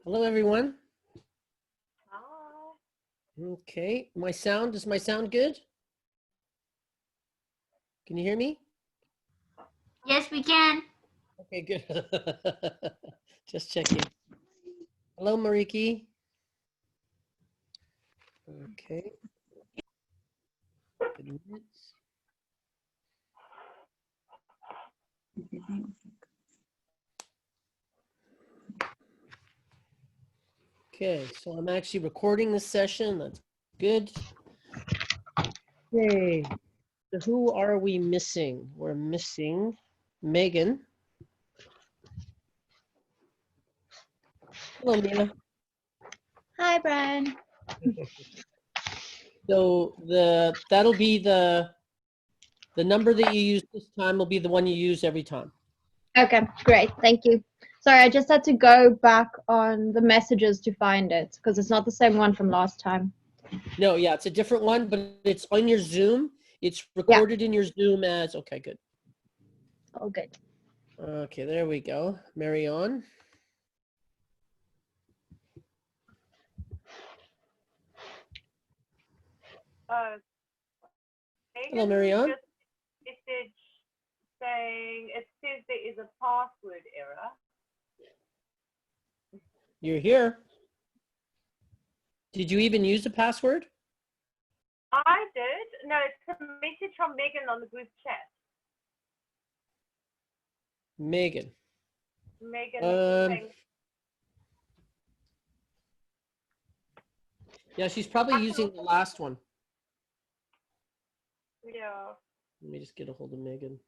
Hello, everyone. Hi. Okay, does my sound good? Can you hear me? Yes, we can. Okay, good. Just checking. Hello, Mariki. Okay. Good minutes. Okay, so I'm actually recording this session. That's good. Okay, so who are we missing? We're missing Megan. Hello, Mia. Hi, Bryan. So that'll be the number that you use this time will be the one you use every time. Okay, great. Thank you. Sorry, I just had to go back on the messages to find it because it's not the same one from last time. No, yeah, it's a different one, but it's on your Zoom. It's recorded in your Zoom as, okay, good. All good. Okay, there we go. Marion. Hello, Marion. Just message saying it says there is a password error. You're here. Did you even use the password? I did. No, it's a message from Megan on the group chat. Megan. Megan. Yeah, she's probably using the last one. Yeah. Let me just get a hold of Megan.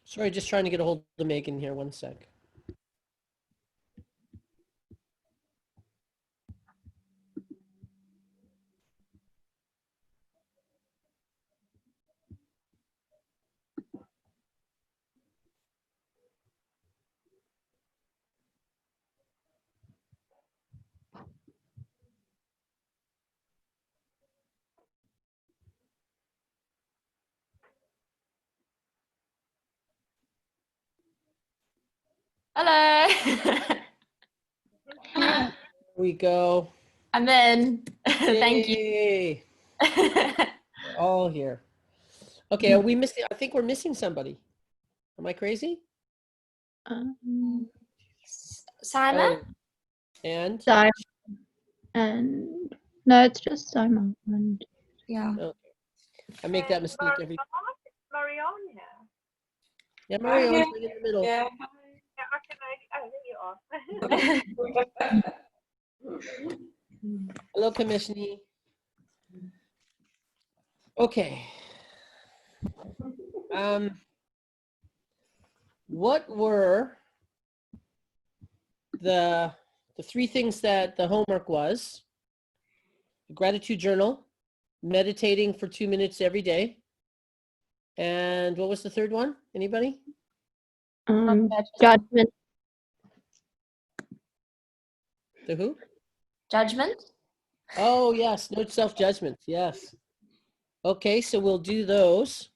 Sorry, just trying to get a hold of Megan here. One sec. Hello. Here we go. I'm in. Thank you. Yay. We're all here. Okay, are we missing? I think we're missing somebody. Am I crazy? Simon? Oh, and? Simon and no, it's just Simon. And Yeah. Okay. I make that mistake every. Marion here. Yeah, Marion's right in the middle. Yeah, there you are. Hello, Commissioner. Okay. What were the three things that the homework was? The gratitude journal, meditating for 2 minutes every day, and what was the third one? Anybody? judgment. The who? Judgment. Oh, yes. No self-judgment. Yes. Okay, so we'll do those.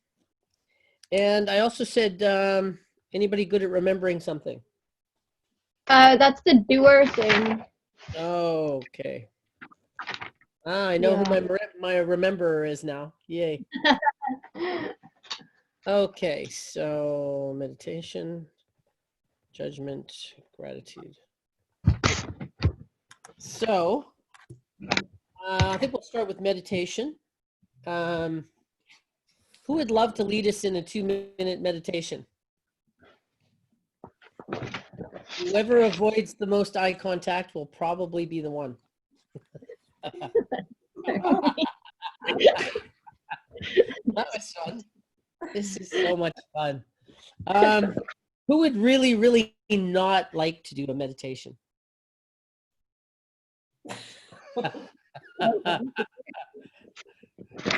And I also said, anybody good at remembering something? That's the doer thing. Okay. I know who my rememberer is now. Yay. Okay, so meditation, judgment, gratitude. So I think we'll start with meditation. Who would love to lead us in a 2-minute meditation? Whoever avoids the most eye contact will probably be the one. That was fun. This is so much fun. Who would really, really not like to do a meditation?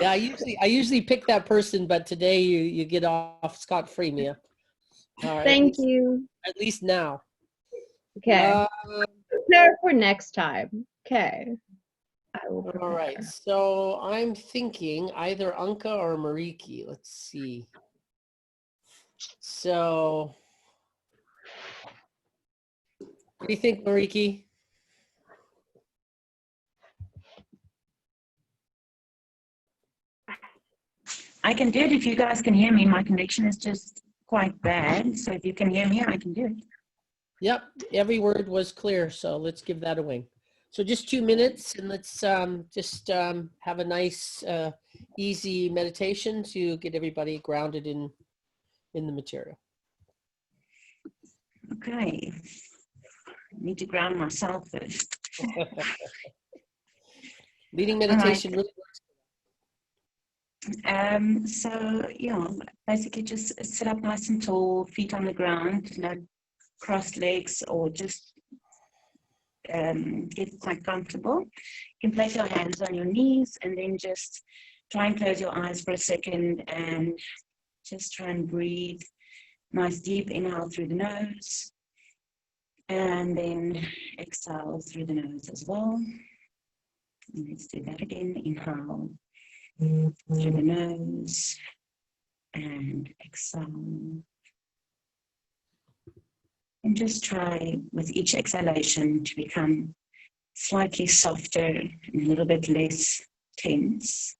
Yeah, I usually pick that person, but today you get off scot-free, Mia. All right, Thank you. at least now. Okay. Prepare for next time. Okay. I will prepare. All right, so I'm thinking either Anka or Mariki. Let's see. So, what do you think, Mariki? I can do it if you guys can hear me. My connection is just quite bad. So if you can hear me, I can do it. Yep, every word was clear, so let's give that a wing. So just 2 minutes, and let's just have a nice, easy meditation to get everybody grounded in the material. Okay. I need to ground myself first. Leading meditation really works. So yeah, basically just sit up nice and tall, feet on the ground, no crossed legs, or just get quite comfortable. You can place your hands on your knees and then just try and close your eyes for a second and just try and breathe. Nice deep inhale through the nose, and then exhale through the nose as well. And let's do that again. Inhale through the nose and exhale. And just try with each exhalation to become slightly softer and a little bit less tense.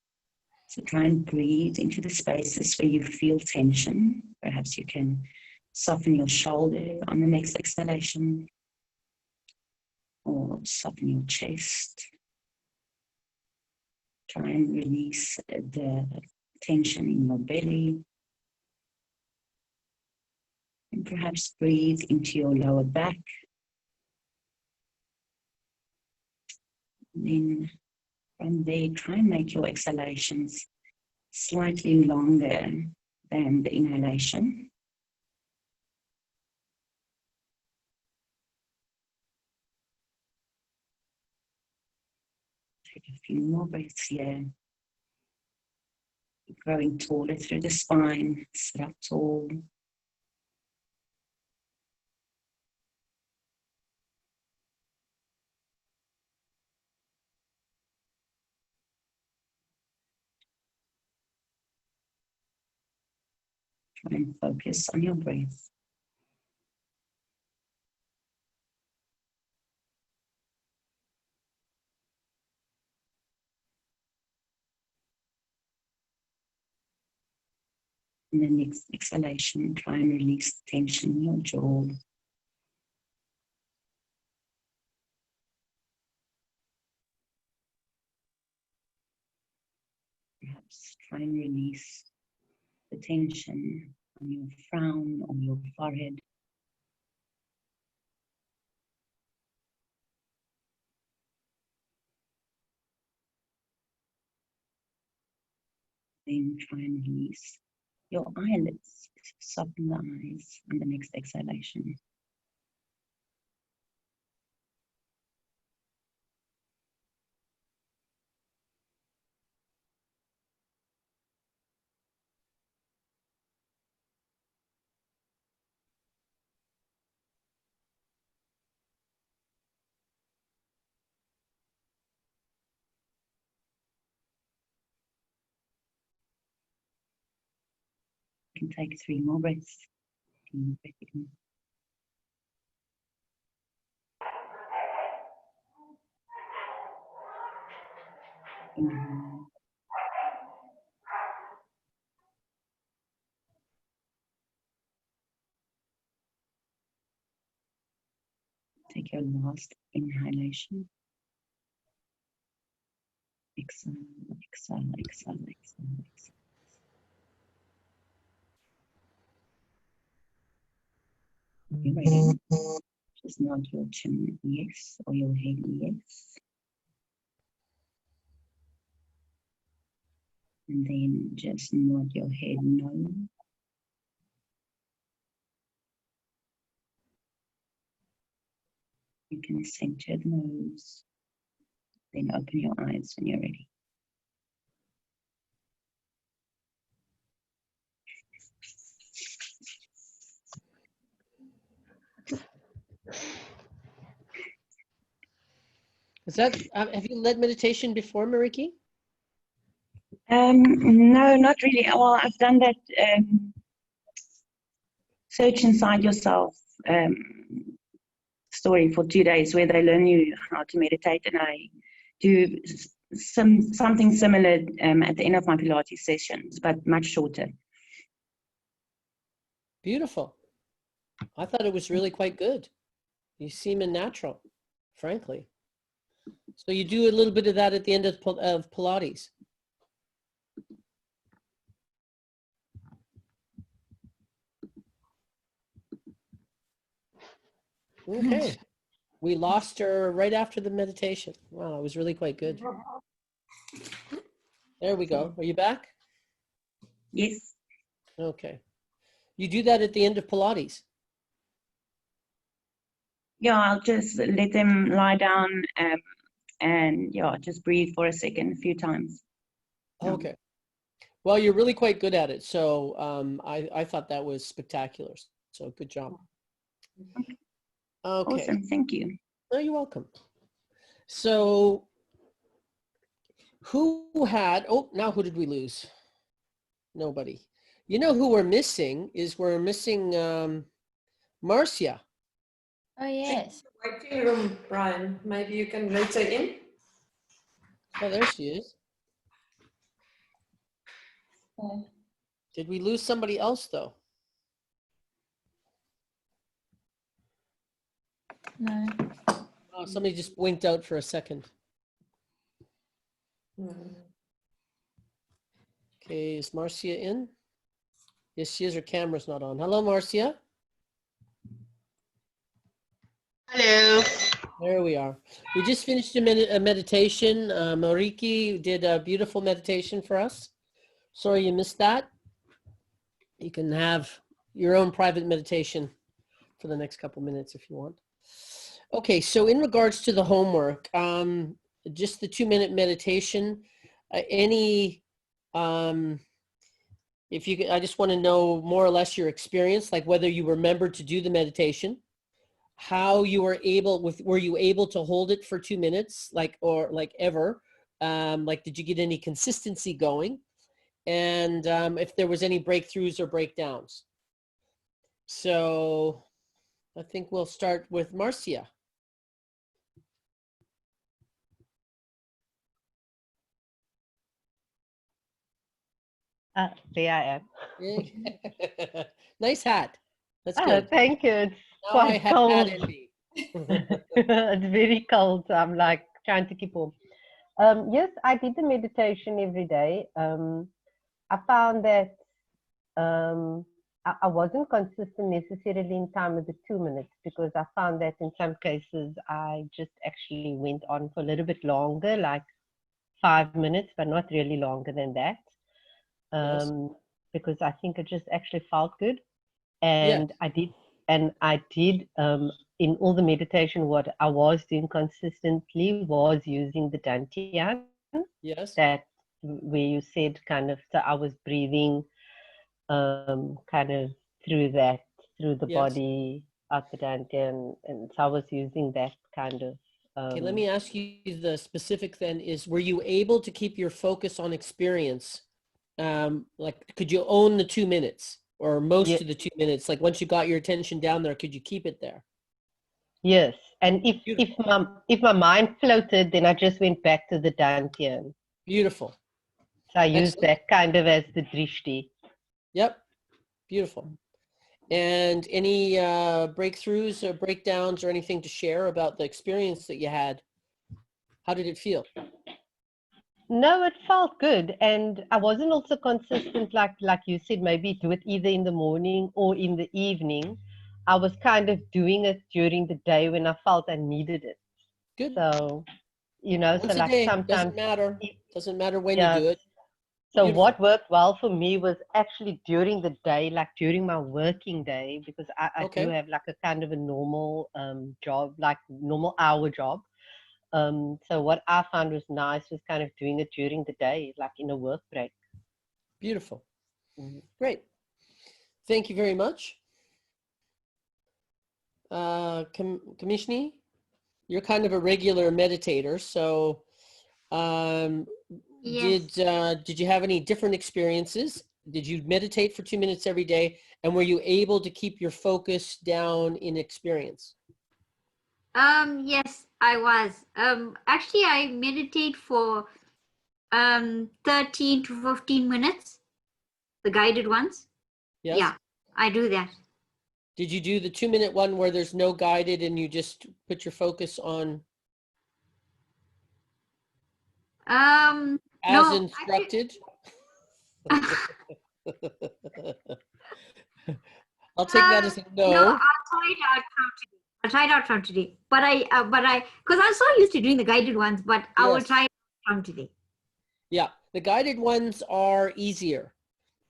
So try and breathe into the spaces where you feel tension. Perhaps you can soften your shoulder on the next exhalation, or soften your chest. Try and release the tension in your belly. And perhaps breathe into your lower back. And then from there, try and make your exhalations slightly longer than the inhalation. Take a few more breaths here. Growing taller through the spine, sit up tall. Try and focus on your breath. And the next exhalation, try and release tension in your jaw. Perhaps try and release the tension on your frown, on your forehead. Then try and release your eyelids. Soften the eyes on the next exhalation. You can take 3 more breaths. Breathe in. Inhale. Take your last inhalation. Exhale, exhale, exhale, exhale, exhale. You ready? Just nod your chin yes or your head yes. And then just nod your head no. You can center the nose. Then open your eyes when you're ready. Is that, have you led meditation before, Mariki? No, not really. Well, I've done that search inside yourself story for 2 days where they learn you how to meditate, and I do something similar at the end of my Pilates sessions, but much shorter. Beautiful. I thought it was really quite good. You seem a natural, frankly. So you do a little bit of that at the end of Pilates. Okay. We lost her right after the meditation. Wow, it was really quite good. There we go. Are you back? Yes. Okay. You do that at the end of Pilates. Yeah, I'll just let them lie down and yeah, just breathe for a second, a few times. Okay. Well, you're really quite good at it. So I thought that was spectacular. So good job. Okay. Awesome. Thank you. Oh, you're welcome. So who had, oh, now who did we lose? Nobody. You know who we're missing is we're missing Marcia. Oh, yes. Waiting room, Bryan. Maybe you can let her in. Oh, there she is. Did we lose somebody else though? No. Oh, somebody just winked out for a second. Okay, is Marcia in? Yes, she is. Her camera's not on. Hello, Marcia. Hello. There we are. We just finished a meditation. Mariki did a beautiful meditation for us. Sorry you missed that. You can have your own private meditation for the next couple minutes if you want. Okay, so in regards to the homework, just the 2-minute meditation, if you could, I just want to know more or less your experience, like whether you remembered to do the meditation, how you were you able to hold it for 2 minutes, or ever, like did you get any consistency going, and if there was any breakthroughs or breakdowns. So I think we'll start with Marcia. There I am. Nice hat. That's Oh, good. thank you. It's Now I quite have cold. hat envy. It's very cold. So I'm like trying to keep warm. Yes, I did the meditation every day. I found that I wasn't consistent necessarily in time with the 2 minutes, because I found that in some cases I just actually went on for a little bit longer, like 5 minutes, but not really longer than that. Yes. Because I think it just actually felt good. Yes. And I did in all the meditation, what I was doing consistently was using the dantian. Yes. That where you said kind of, so I was breathing kind of through the Yes. body out the dantian, and so I was using that kind of. Okay, let me ask you the specific then is, were you able to keep your focus on experience? Like, could you own the 2 minutes? or most Yeah. of the 2 minutes? Like once you got your attention down there, could you keep it there? Yes. And if my mind floated, then I just went back to the dantian. Beautiful. So I used Excellent. that kind of as the drishti. Yep. Beautiful. And any breakthroughs or breakdowns or anything to share about the experience that you had? How did it feel? No, it felt good. And I wasn't also consistent, like you said, maybe do it either in the morning or in the evening. I was kind of doing it during the day when I felt I needed it. Good. So, you know, so Once a like day, sometimes, doesn't matter. Doesn't matter when you yeah. do it. So Beautiful. what worked well for me was actually during the day, like during my working day, because I do Okay. have like a kind of a normal job, like normal hour job. So what I found was nice was kind of doing it during the day, like in a work break. Beautiful. Mhm. Great. Thank you very much. Kamishni, you're kind of a regular meditator, so Yes. did you have any different experiences? Did you meditate for 2 minutes every day, and were you able to keep your focus down in experience? Yes, I was. Actually, I meditate for 13 to 15 minutes, the guided ones. Yes. Yeah, I do that. Did you do the 2 minute one where there's no guided and you just put your focus on No, as actually, instructed? I'll take that as a no, no. I'll try it out from today. I'll try it out from today. Because I'm so used to doing the guided ones, but I will Yes. try it from today. Yeah, the guided ones are easier.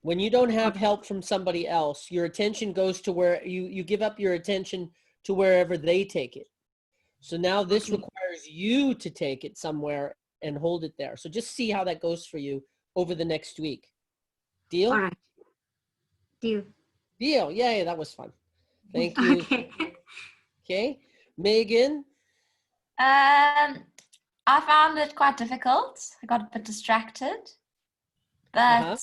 When you don't have help from somebody else, your attention goes to where you give up your attention to wherever they take it. So now this Okay. requires you to take it somewhere and hold it there. So just see how that goes for you over the next week. Deal? All right. Deal. Deal. Yay, that was fun. Thank you. Okay. Okay. Megan, I found it quite difficult. I got a bit distracted, but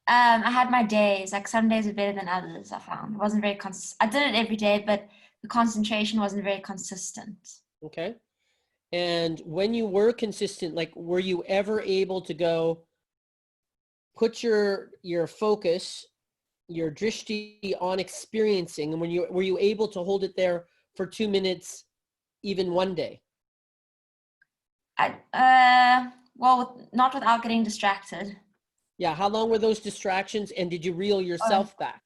I had my days. Like some days were better than others. I found it wasn't very I did it every day, but the concentration wasn't very consistent. okay. And when you were consistent, like were you ever able to go put your focus, your drishti on experiencing, and were you able to hold it there for 2 minutes even one day? Well, not without getting distracted. Yeah, how long were those distractions, and did you reel yourself back?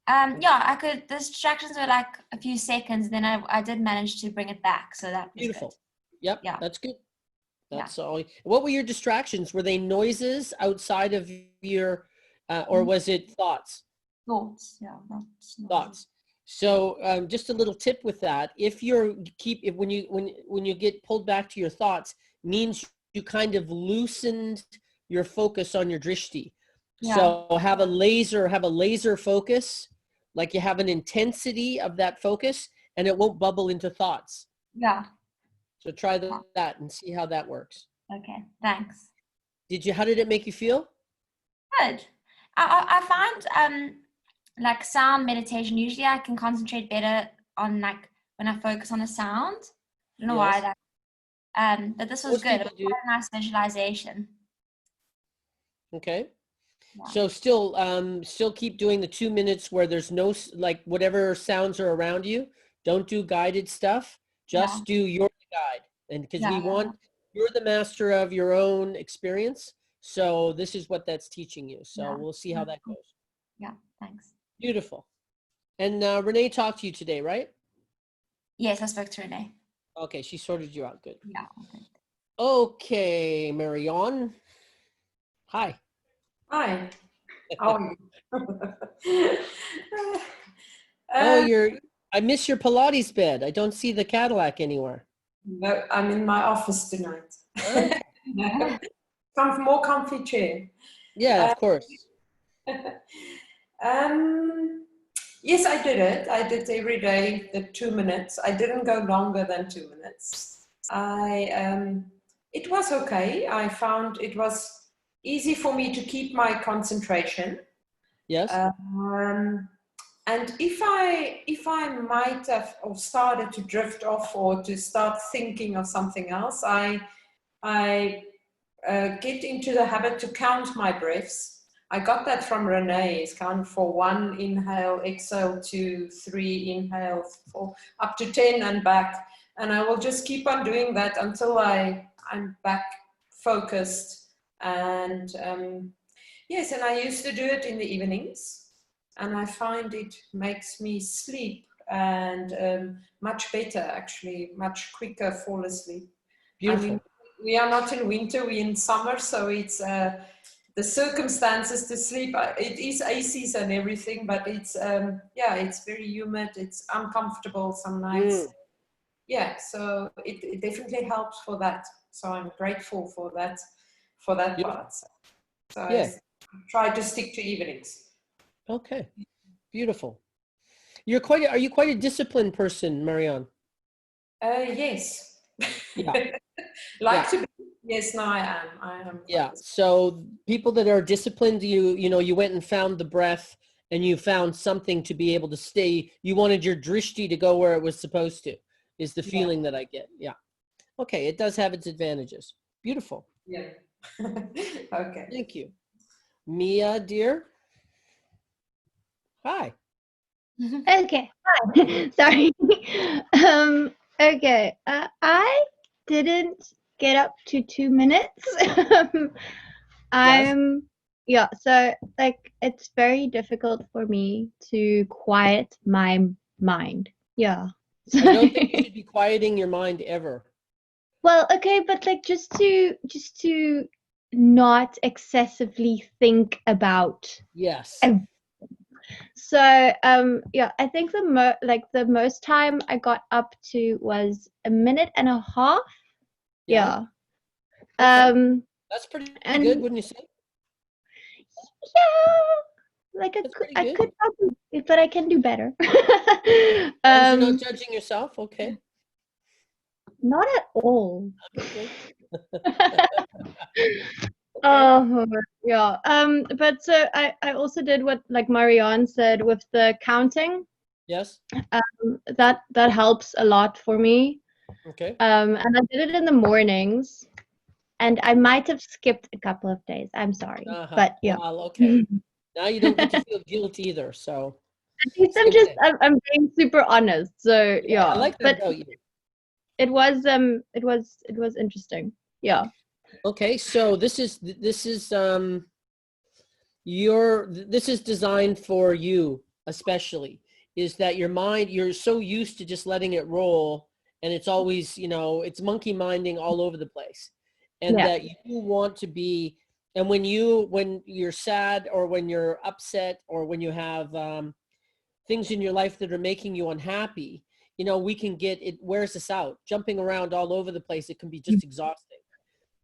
Yeah, I could. The distractions were like a few seconds. Then I did manage to bring it back, so that was Beautiful. good. Yep, Yeah. that's good. That's all. What were your distractions? Were they noises outside of your, or was it thoughts? Thoughts, yeah, Thoughts. So just a little tip with that: if when you get pulled back to your thoughts, means you kind of loosened your focus on your drishti. Yeah. So have a laser focus, like you have an intensity of that focus, and it won't bubble into thoughts. Yeah. So try that and see how that works. Okay, thanks. How did it make you feel? Good. I find like sound meditation, usually I can concentrate better on like when I focus on a sound. I don't know why that. But this was Most good. It people was quite a nice visualization. Okay. Yeah. So still keep doing the 2 minutes where there's no, like whatever sounds are around you. Don't do guided stuff. Just do your guide. And because you're the master of your own experience. So this is what that's teaching you. So we'll see how that goes. Yeah, thanks. Beautiful. And Renee talked to you today, right? Yes, I spoke to Renee. Okay, she sorted you out. Good. Yeah. Okay. Okay, Marion. Hi. Hi. How are you? I miss your Pilates bed. I don't see the Cadillac anywhere. No, I'm in my office tonight. Okay. More comfy chair. Yeah, of course. Yes, I did it. I did every day the 2 minutes. I didn't go longer than 2 minutes. It was okay. I found it was easy for me to keep my concentration. Yes. And if I might have or started to drift off or to start thinking of something else, I get into the habit to count my breaths. I got that from Renee. It's count for 1 inhale, exhale, 2, 3, inhale, 4, up to 10 and back. And I will just keep on doing that until I'm back focused. And yes, and I used to do it in the evenings. And I find it makes me sleep and much better, actually, much quicker fall asleep. Beautiful. I mean, we are not in winter, we're in summer, so it's the circumstances to sleep. It is ACs and everything, but it's yeah, it's very humid, it's uncomfortable some nights. Yeah, so it definitely helps for that. So I'm grateful for that part. So Yeah. I try to stick to evenings. Okay. Beautiful. Are you quite a disciplined person, Marianne? Yes. Yeah. Like to be. Yes, no, I am. Yeah. So people that are disciplined, you went and found the breath and you found something to be able to stay. You wanted your drishti to go where it was supposed to, is the feeling that I get. Yeah. Okay. It does have its advantages. Beautiful. Yeah. Okay. Thank you. Mia, dear. Hi. Okay. Hi. Sorry. Okay. I didn't get up to 2 minutes. Yeah, so like it's very difficult for me to quiet my mind. Yeah. I don't think you should be quieting your mind ever. Well, okay, but like just to not excessively think about. Yes. So yeah, I think the most time I got up to was 1.5 minutes. Yeah. Okay. That's pretty and good, wouldn't you say? yeah, like I could probably, but I can do better. As long as you're not judging yourself, okay. Not at all. Okay. Oh yeah. But so I also did what like Marianne said with the counting. Yes. That helps a lot for me. Okay. And I did it in the mornings, and I might have skipped a couple of days. I'm sorry, but yeah. Well, okay. Now you don't get to feel guilt either, so. At least I'm being super honest. So yeah. I like that about you. It was interesting. Yeah. Okay, so this is designed for you especially, is that your mind, you're so used to just letting it roll, and it's always, it's monkey minding all over the place, and that you want to be, and when you're sad or when you're upset or when you have things in your life that are making you unhappy, we can get, it wears us out, jumping around all over the place. It can be just exhausting.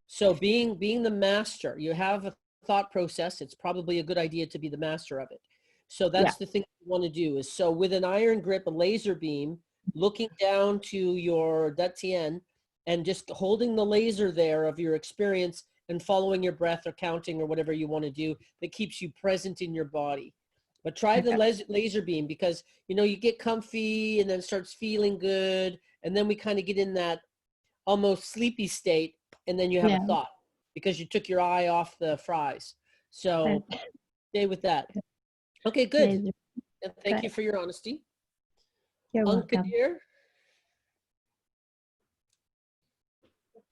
So being the master, you have a thought process, it's probably a good idea to be the master of it. So that's the thing you want to do, is so with an iron grip, a laser beam, looking down to your Datien and just holding the laser there of your experience and following your breath or counting or whatever you want to do that keeps you present in your body. But try the laser beam, because, you get comfy and then it starts feeling good. And then we kind of get in that almost sleepy state. And then you have a thought because you took your eye off the fries. So stay with that. Okay, good. And thank you for your honesty. You're welcome. Dear.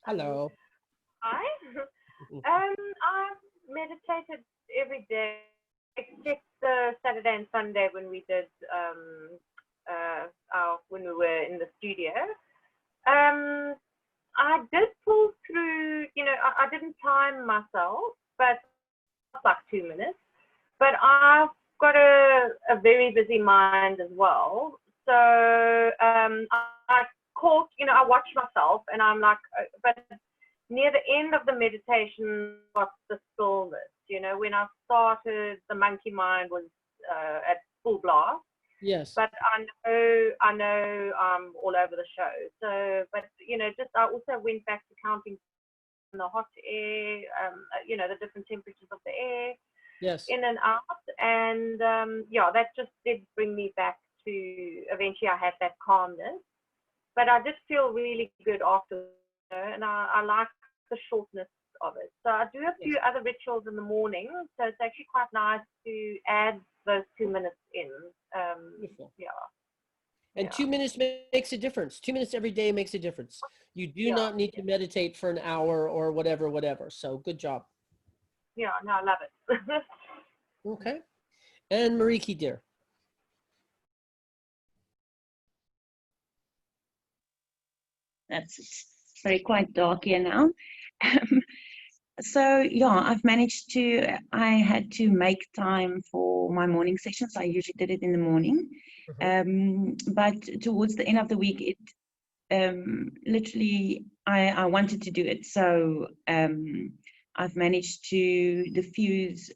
Hello. Hi. I've meditated every day except Saturday and Sunday when we did when we were in the studio. I did pull through, I didn't time myself, but like 2 minutes. But I've got a very busy mind as well. So I caught, I watch myself and I'm like, but near the end of the meditation was the stillness. When I started, the monkey mind was at full blast. Yes. But I know I'm all over the show. So, but I also went back to counting the hot air, the different temperatures of the air. Yes. in and out. And yeah, that just did bring me back to, eventually I had that calmness. But I did feel really good after, and I like the shortness of it. So I do a few other rituals in the morning, so it's actually quite nice to add those 2 minutes in. Beautiful. Yeah. And 2 minutes makes a difference. 2 minutes every day makes a difference. You do not need to meditate for an hour or whatever. So good job. Yeah, no, I love it. Okay. And Mariki, dear. It's very quite dark here now. So yeah, I had to make time for my morning sessions. I usually did it in the morning. But towards the end of the week, literally, I wanted to do it. So I've managed to diffuse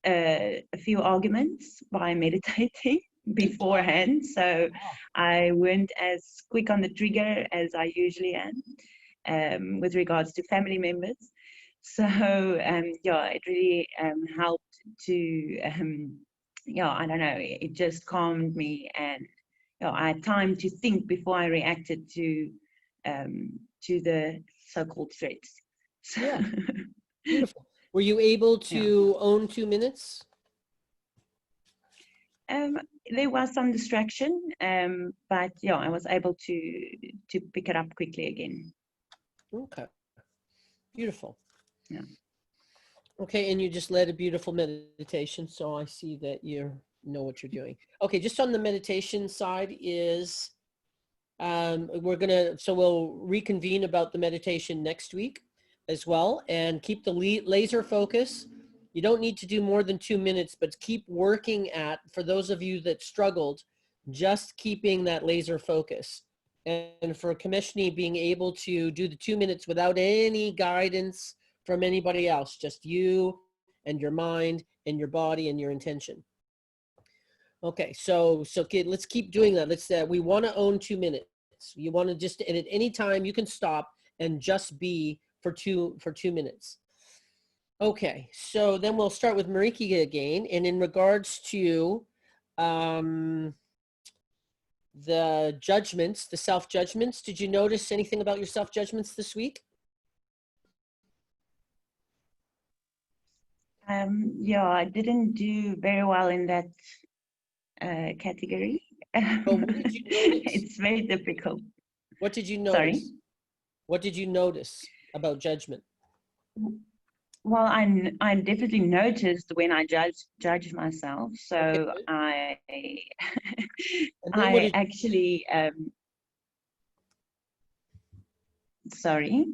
a few arguments by meditating beforehand. So I weren't as quick on the trigger as I usually am with regards to family members. So yeah, it really helped to I don't know, it just calmed me, and I had time to think before I reacted to the so-called threats. So, Yeah. Beautiful. Were you able to own 2 minutes? there was some distraction, but yeah, I was able to pick it up quickly again. Okay. Beautiful. Yeah. Okay, and you just led a beautiful meditation, so I see that you know what you're doing. Okay, just on the meditation side is we'll reconvene about the meditation next week as well, and keep the laser focus. You don't need to do more than 2 minutes, but keep working at, for those of you that struggled, just keeping that laser focus. And for Kameshni, being able to do the 2 minutes without any guidance from anybody else, just you and your mind and your body and your intention. Okay, so kid, let's keep doing that. We want to own 2 minutes. You want to just, and at any time you can stop and just be for two minutes. Okay, so then we'll start with Mariki again. And in regards to the judgments, the self-judgments, did you notice anything about your self-judgments this week? Yeah, I didn't do very well in that category. But what did you notice? It's very difficult. What did you notice? Sorry? What did you notice about judgment? Well, I definitely noticed when I judge myself. So Okay. I actually sorry.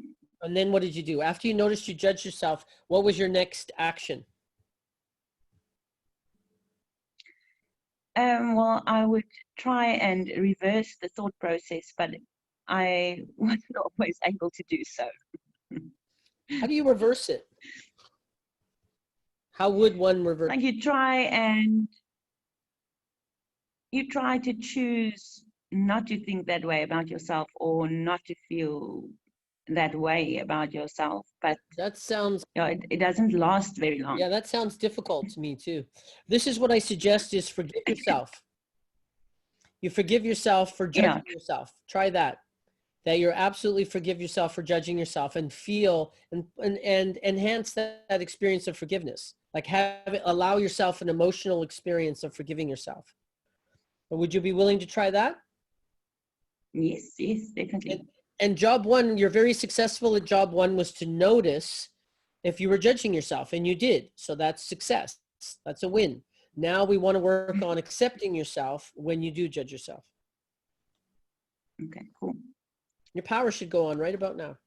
And then what did you do? After you noticed you judged yourself, what was your next action? Well, I would try and reverse the thought process, but I wasn't always able to do so. How do you reverse it? How would one reverse? Like you try to choose not to think that way about yourself, or not to feel that way about yourself, but that sounds, it doesn't last very long. Yeah, that sounds difficult to me too. This is what I suggest is forgive yourself. You forgive yourself for judging yourself. Try that you absolutely forgive yourself for judging yourself, and feel and enhance that experience of forgiveness. Like allow yourself an emotional experience of forgiving yourself. But would you be willing to try that? Yes, definitely. And job one, you're very successful at job one, was to notice if you were judging yourself, and you did. So that's success. That's a win. Now we want to work on accepting yourself when you do judge yourself. Okay, cool. Your power should go on right about now.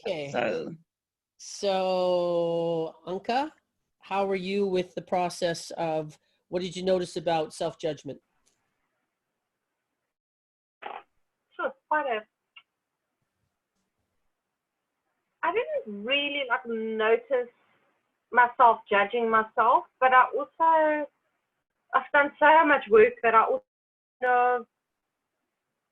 Okay. So Anka, how are you with the process of, what did you notice about self-judgment? Sure, I didn't really notice myself judging myself, but I've done so much work that I also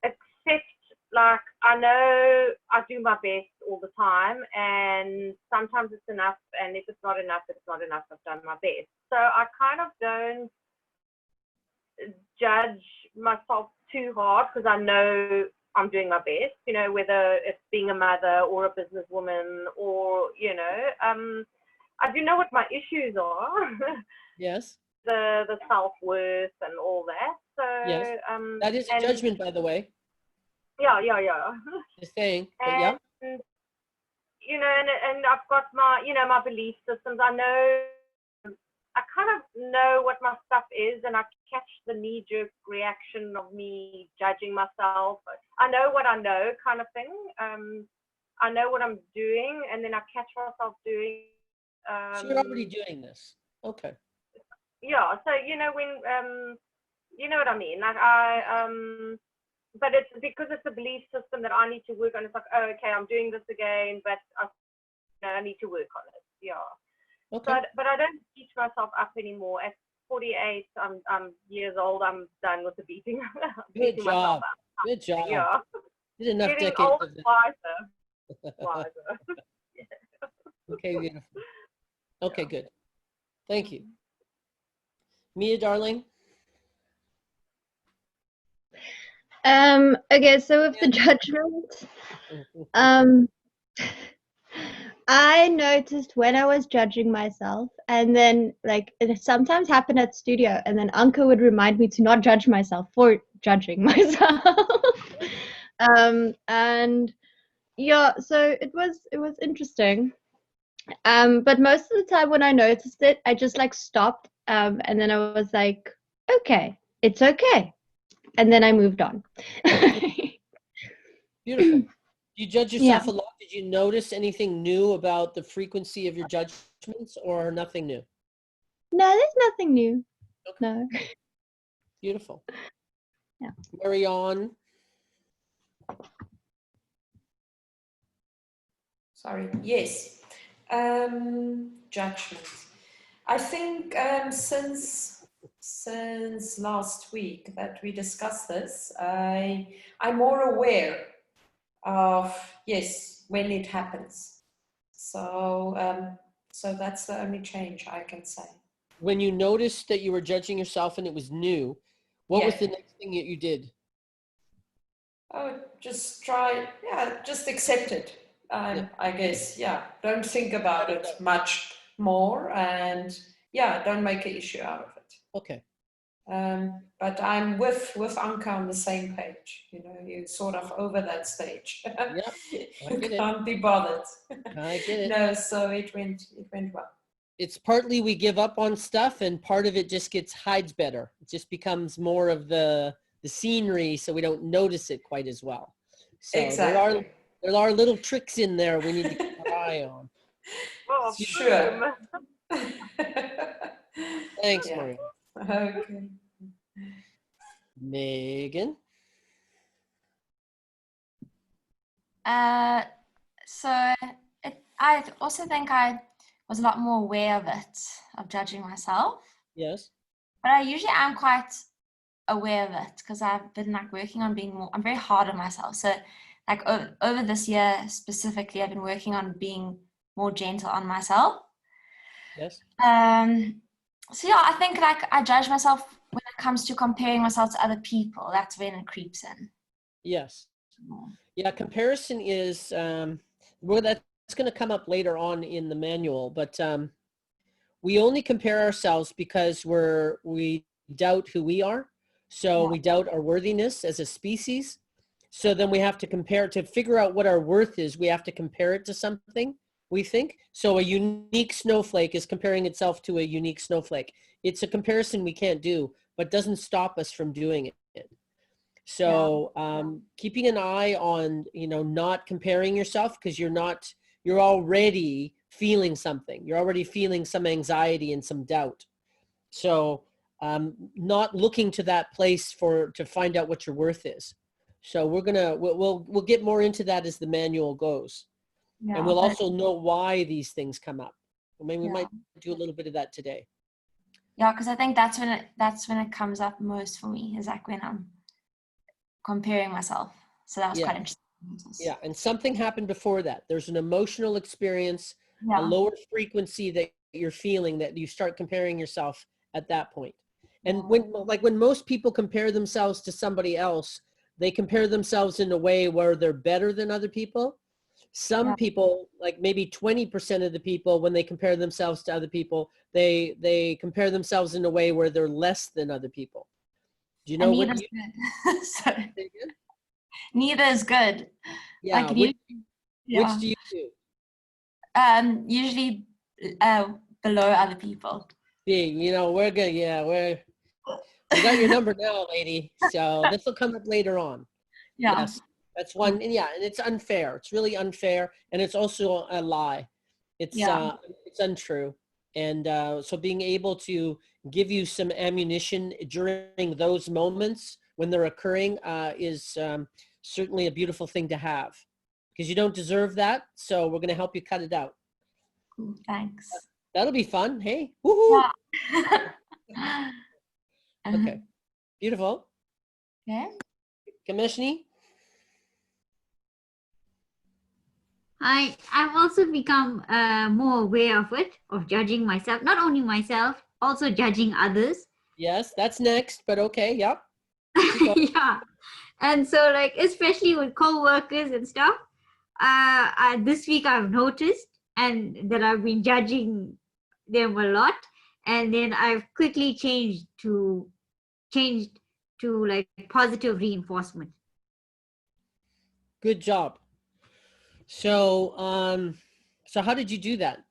accept like, I know I do my best all the time, and sometimes it's enough, and if it's not enough, it's not enough. I've done my best. So I kind of don't judge myself too hard because I know I'm doing my best, you know, whether it's being a mother or a businesswoman or, you know, I do know what my issues are. Yes. The self-worth and all that. So Yes. That is a and judgment, by the way. yeah. Just saying. But yeah. And you know, and I've got my, you know, my belief systems. I know, I kind of know what my stuff is, and I catch the knee-jerk reaction of me judging myself. I know what I know, kind of thing. I know what I'm doing, and then I catch myself doing. So you're already doing this. Okay. Yeah. So you know when you know what I mean. Like but it's because it's a belief system that I need to work on. It's like, oh, okay, I'm doing this again, but I need to work on it. Yeah. Okay. But I don't teach myself up anymore. At 48, I'm years old. I'm done with the beating. Good beating job. myself up. Good job. Yeah. Did enough Getting decades old of and that. wiser. Okay, beautiful. Okay, good. Thank you. Mia, darling. Okay, so with the judgment, I noticed when I was judging myself, and then like it sometimes happened at studio, and then Anka would remind me to not judge myself for judging myself. And yeah, so it was interesting. But most of the time when I noticed it, I just like stopped, and then I was like, okay, it's okay, and then I moved on. Beautiful. Do you judge Yeah. yourself a lot? Did you notice anything new about the frequency of your judgments, or nothing new? No, there's nothing new. Okay. No. Beautiful. Yeah. Marion. Sorry. Yes. Judgment. I think since last week that we discussed this, I'm more aware of, yes, when it happens. So so that's the only change I can say. When you noticed that you were judging yourself and it was new, what was Yeah. the next thing that you did? Oh, just try, yeah, just accept it. Yeah. I guess, yeah. Don't think about Let it it go. much more, and yeah, don't make an issue out of it. Okay. But I'm with Anka on the same page. You know, you're sort of over that stage. Yep. I You get it. can't be bothered. I get it. No, so it went well. It's partly we give up on stuff, and part of it just hides better. It just becomes more of the scenery, so we don't notice it quite as well. So Exactly. there are little tricks in there we need to keep our eye on. Oh, Sure. Thanks, Yeah. Maria. Okay. Megan. So I also think I was a lot more aware of it, of judging myself. Yes. But I usually am quite aware of it because I've been like working on being more, I'm very hard on myself. So like over this year specifically, I've been working on being more gentle on myself. Yes. So yeah, I think like I judge myself when it comes to comparing myself to other people. That's when it creeps in. Yes. Yeah, comparison is well, that's going to come up later on in the manual, but we only compare ourselves because we doubt who we are. So we doubt our worthiness as a species. So then we have to compare to figure out what our worth is. We have to compare it to something, we think. So a unique snowflake is comparing itself to a unique snowflake. It's a comparison we can't do, but doesn't stop us from doing it. So keeping an eye on, not comparing yourself, because you're already feeling something. You're already feeling some anxiety and some doubt. So not looking to that place to find out what your worth is. So we'll get more into that as the manual goes. Yeah, and we'll also know why these things come up. Maybe we might do a little bit of that today. Yeah, because I think that's when it comes up most for me, is like when I'm comparing myself. So that was Yeah. quite interesting. Yeah, and something happened before that. There's an emotional experience, a Yeah. lower frequency that you're feeling, that you start comparing yourself at that point. And when most people compare themselves to somebody else, they compare themselves in a way where they're better than other people. Some Yeah. people, like maybe 20% of the people, when they compare themselves to other people, they compare themselves in a way where they're less than other people. Do you know what neither's you good. Sorry. say again? Neither is good. Yeah, Like which yeah. do you do? Usually below other people. You know, we're good. Yeah, we got your number now, lady. So this will come up later on. Yeah. Yes, that's one. And yeah, and it's unfair. It's really unfair, and it's also a lie. It's untrue. And so being able to give you some ammunition during those moments when they're occurring is certainly a beautiful thing to have, because you don't deserve that. So we're going to help you cut it out. Cool. Thanks. That'll be fun. Hey, woohoo! Yeah. Okay, beautiful. Okay. Kameshni? I've also become more aware of it, of judging myself, not only myself, also judging others. Yes, that's next, but okay, yep. Keep going. Yeah. And so, like, especially with co-workers and stuff, this week I've noticed and that I've been judging them a lot, and then I've quickly changed to like positive reinforcement. Good job. So, so how did you do that?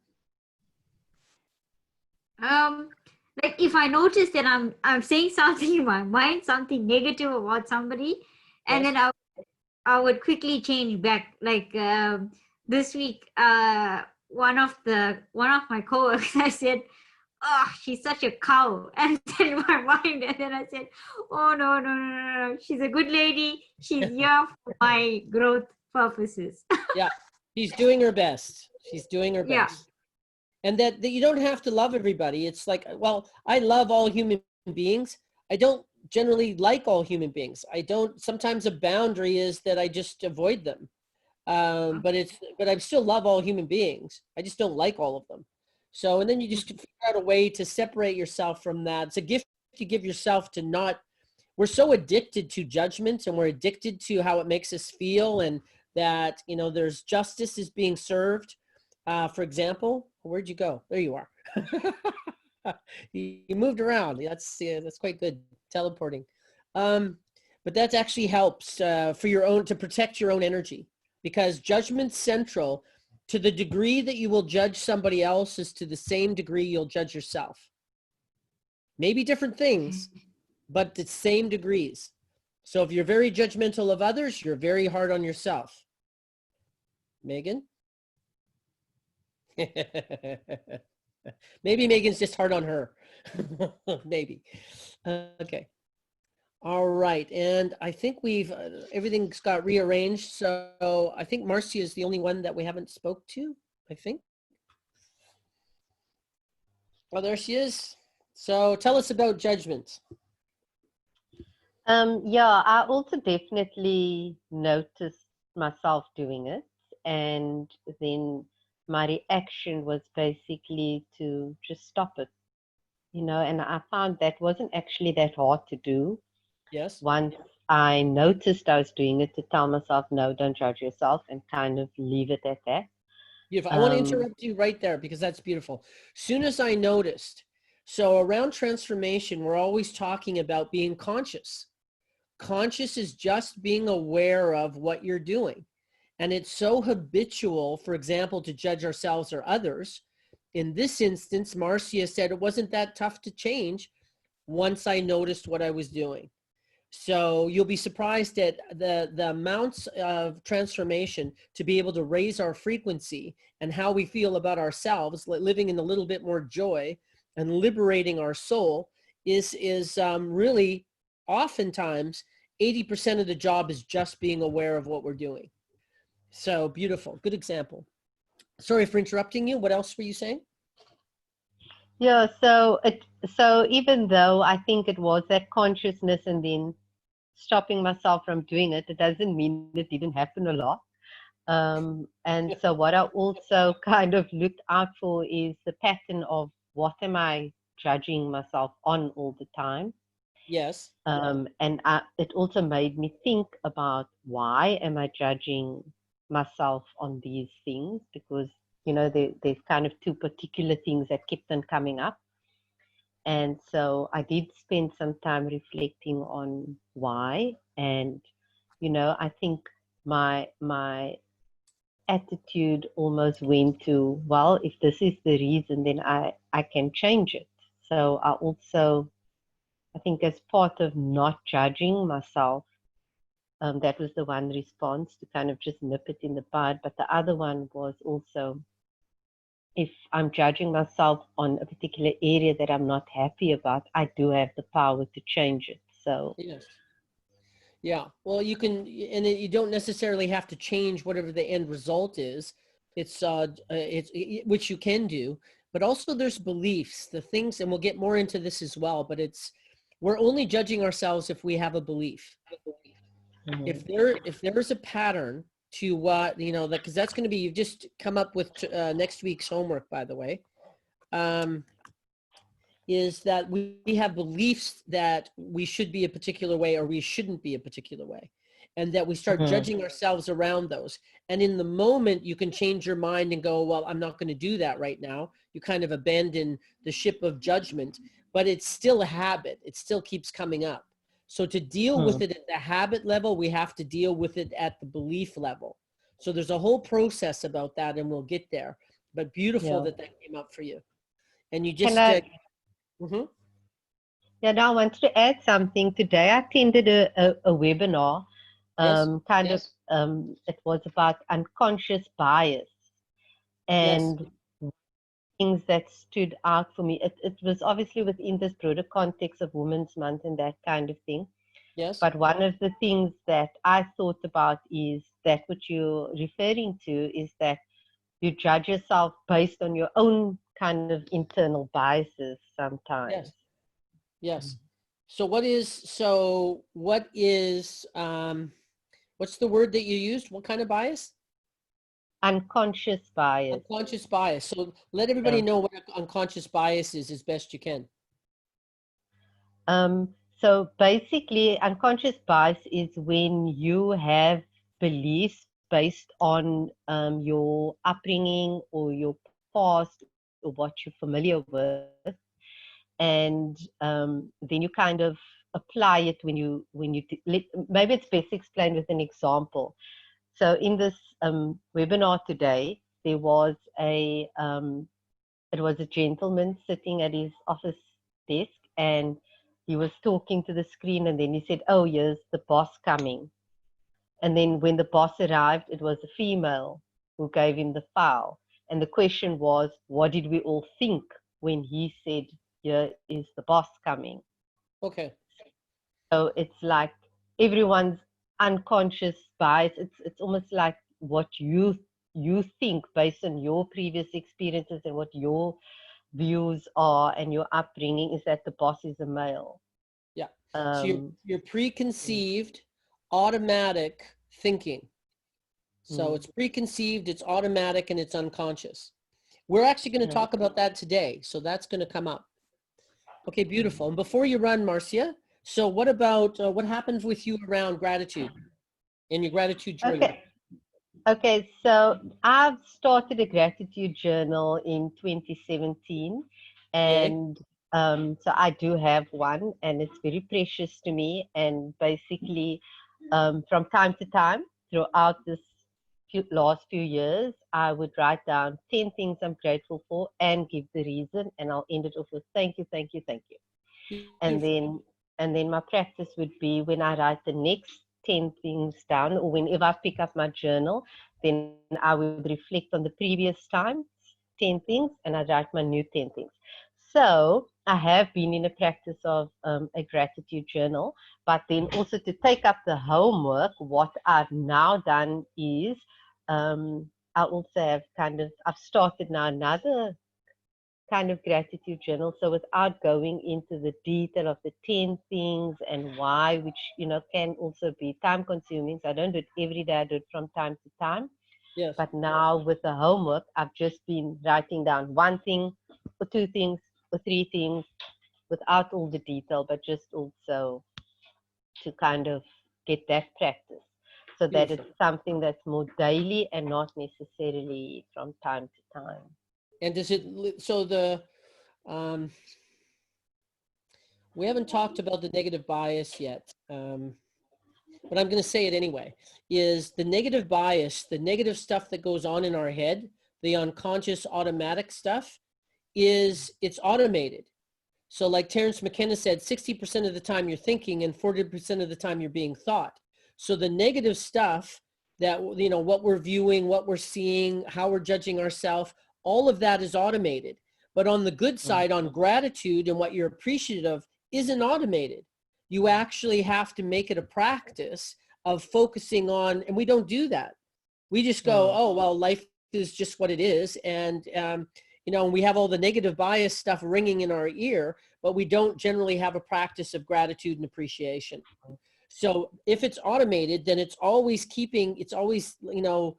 Like if I notice that I'm saying something in my mind, something negative about somebody, and Yes. then I would quickly change back. Like this week, one of my coworkers, I said, "Oh, she's such a cow," and then in my mind, and then I said, "Oh no, she's a good lady. She's here for my growth purposes." Yeah, she's doing her best. She's doing her Yeah. best. And that you don't have to love everybody. It's like, well, I love all human beings. I don't generally like all human beings. I don't, sometimes a boundary is that I just avoid them. But I still love all human beings. I just don't like all of them. So, and then you just figure out a way to separate yourself from that. It's a gift you give yourself to not, we're so addicted to judgment, and we're addicted to how it makes us feel, and that, you know, there's justice is being served. For example, where'd you go? There you are. You moved around. That's quite good, teleporting. But that actually helps for your own, to protect your own energy, because judgment's central. To the degree that you will judge somebody else is to the same degree you'll judge yourself. Maybe different things, but the same degrees. So if you're very judgmental of others, you're very hard on yourself. Megan? Maybe Megan's just hard on her. Maybe. Okay. All right. And I think we've, everything's got rearranged. So I think Marcia is the only one that we haven't spoke to, I think. Oh, there she is. So tell us about judgment. Yeah, I also definitely noticed myself doing it, and then my reaction was basically to just stop it, you know, and I found that wasn't actually that hard to do. Yes. Once I noticed I was doing it, to tell myself, no, don't judge yourself, and kind of leave it at that. Beautiful. I want to interrupt you right there, because that's beautiful. Soon as I noticed, so around transformation, we're always talking about being conscious. Conscious is just being aware of what you're doing. And it's so habitual, for example, to judge ourselves or others. In this instance, Marcia said it wasn't that tough to change once I noticed what I was doing. So you'll be surprised at the amounts of transformation to be able to raise our frequency and how we feel about ourselves, living in a little bit more joy and liberating our soul is really oftentimes 80% of the job is just being aware of what we're doing. So beautiful. Good example. Sorry for interrupting you. What else were you saying? Yeah, so even though I think it was that consciousness, and then stopping myself from doing it. It doesn't mean it didn't happen a lot. And so what I also kind of looked out for is the pattern of what am I judging myself on all the time. Yes. It also made me think about why am I judging myself on these things, because there's kind of two particular things that kept on coming up. And so I did spend some time reflecting on why. And I think my attitude almost went to, well, if this is the reason, then I can change it. So I think as part of not judging myself, that was the one response, to kind of just nip it in the bud. But the other one was also, if I'm judging myself on a particular area that I'm not happy about, I do have the power to change it. So Yes. Yeah. Well, you can, and you don't necessarily have to change whatever the end result is. It's which you can do, but also there's beliefs, the things, and we'll get more into this as well. But we're only judging ourselves if we have a belief. If there's a pattern to what because that's going to be, you've just come up with next week's homework, by the way. Is that we have beliefs that we should be a particular way or we shouldn't be a particular way, and that we start judging ourselves around those. And in the moment, you can change your mind and go, well, I'm not going to do that right now. You kind of abandon the ship of judgment, but it's still a habit. It still keeps coming up. So to deal with it at the habit level, we have to deal with it at the belief level. So there's a whole process about that, and we'll get there. But beautiful that came up for you. And you just... Yeah, now I wanted to add something. Today I attended a webinar. It was about unconscious bias, and things that stood out for me. It was obviously within this broader context of Women's Month and that kind of thing. Yes. But one of the things that I thought about is that what you're referring to is that you judge yourself based on your own kind of internal biases sometimes. Yes. Yes. So what is what's the word that you used? What kind of bias? Unconscious bias. Unconscious bias. So let everybody know what unconscious bias is as best you can. So basically, unconscious bias is when you have beliefs based on your upbringing or your past or what you're familiar with, and then you kind of apply it maybe it's best explained with an example. So in this webinar today, there was it was a gentleman sitting at his office desk, and he was talking to the screen, and then he said, oh, here's the boss coming. And then when the boss arrived, it was a female who gave him the file. And the question was, what did we all think when he said, here is the boss coming? Okay. So it's like everyone's unconscious bias. It's almost like what you think based on your previous experiences and what your views are and your upbringing is that the boss is a male. Yeah. So you're preconceived, automatic thinking. So it's preconceived, it's automatic, and it's unconscious. We're actually going to talk about that today. So that's going to come up. Okay, beautiful. And before you run, Marcia, so what about what happens with you around gratitude and your gratitude journey? Okay, so I've started a gratitude journal in 2017, and so I do have one, and it's very precious to me. And basically, from time to time, throughout this last few years, I would write down 10 things I'm grateful for and give the reason, and I'll end it off with thank you, thank you, thank you. And then my practice would be when I write the next 10 things down, or whenever I pick up my journal, then I would reflect on the previous time, 10 things, and I write my new 10 things. So I have been in a practice of a gratitude journal, but then also to take up the homework, what I've now done is I also have I've started now another kind of gratitude journal. So without going into the detail of the 10 things and why, which, you know, can also be time consuming. So I don't do it every day. I do it from time to time. Yes. But now with the homework, I've just been writing down one thing or two things or three things without all the detail, but just also to kind of get that practice so that Beautiful. it's something that's more daily and not necessarily from time to time. And does it, so the, we haven't talked about the negative bias yet, but I'm going to say it anyway, is the negative bias, the negative stuff that goes on in our head, the unconscious automatic stuff, is it's automated. So like Terence McKenna said, 60% of the time you're thinking and 40% of the time you're being thought. So the negative stuff that, you know, what we're viewing, what we're seeing, how we're judging ourselves, all of that is automated. But on the good side, on gratitude and what you're appreciative of isn't automated. You actually have to make it a practice of focusing on, and we don't do that. We just go, oh, well, life is just what it is. And, you know, we have all the negative bias stuff ringing in our ear, but we don't generally have a practice of gratitude and appreciation. So if it's automated, then it's always keeping, it's always, you know,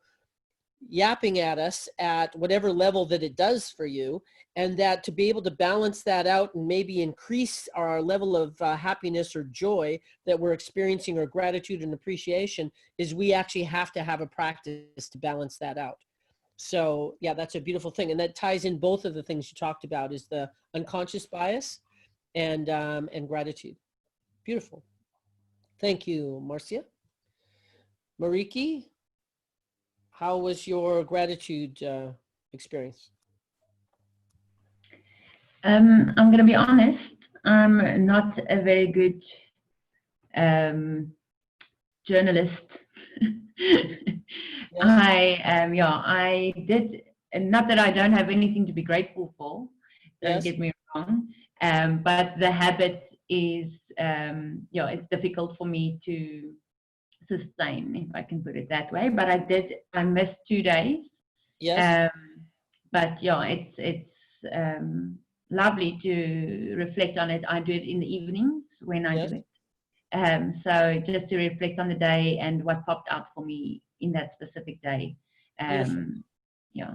yapping at us at whatever level that it does for you. And that to be able to balance that out and maybe increase our level of happiness or joy that we're experiencing, or gratitude and appreciation, is we actually have to have a practice to balance that out. So yeah, that's a beautiful thing. And that ties in both of the things you talked about, is the unconscious bias and gratitude. Beautiful. Thank you, Marcia. Mariki, how was your gratitude experience? I'm going to be honest, I'm not a very good journalist. Yes. I did, and not that I don't have anything to be grateful for, don't Yes. get me wrong, but the habit is, it's difficult for me to sustain, if I can put it that way. But I missed 2 days. Yes. But yeah, it's lovely to reflect on it. I do it in the evenings when I Yes. do it. So just to reflect on the day and what popped out for me in that specific day. Yeah.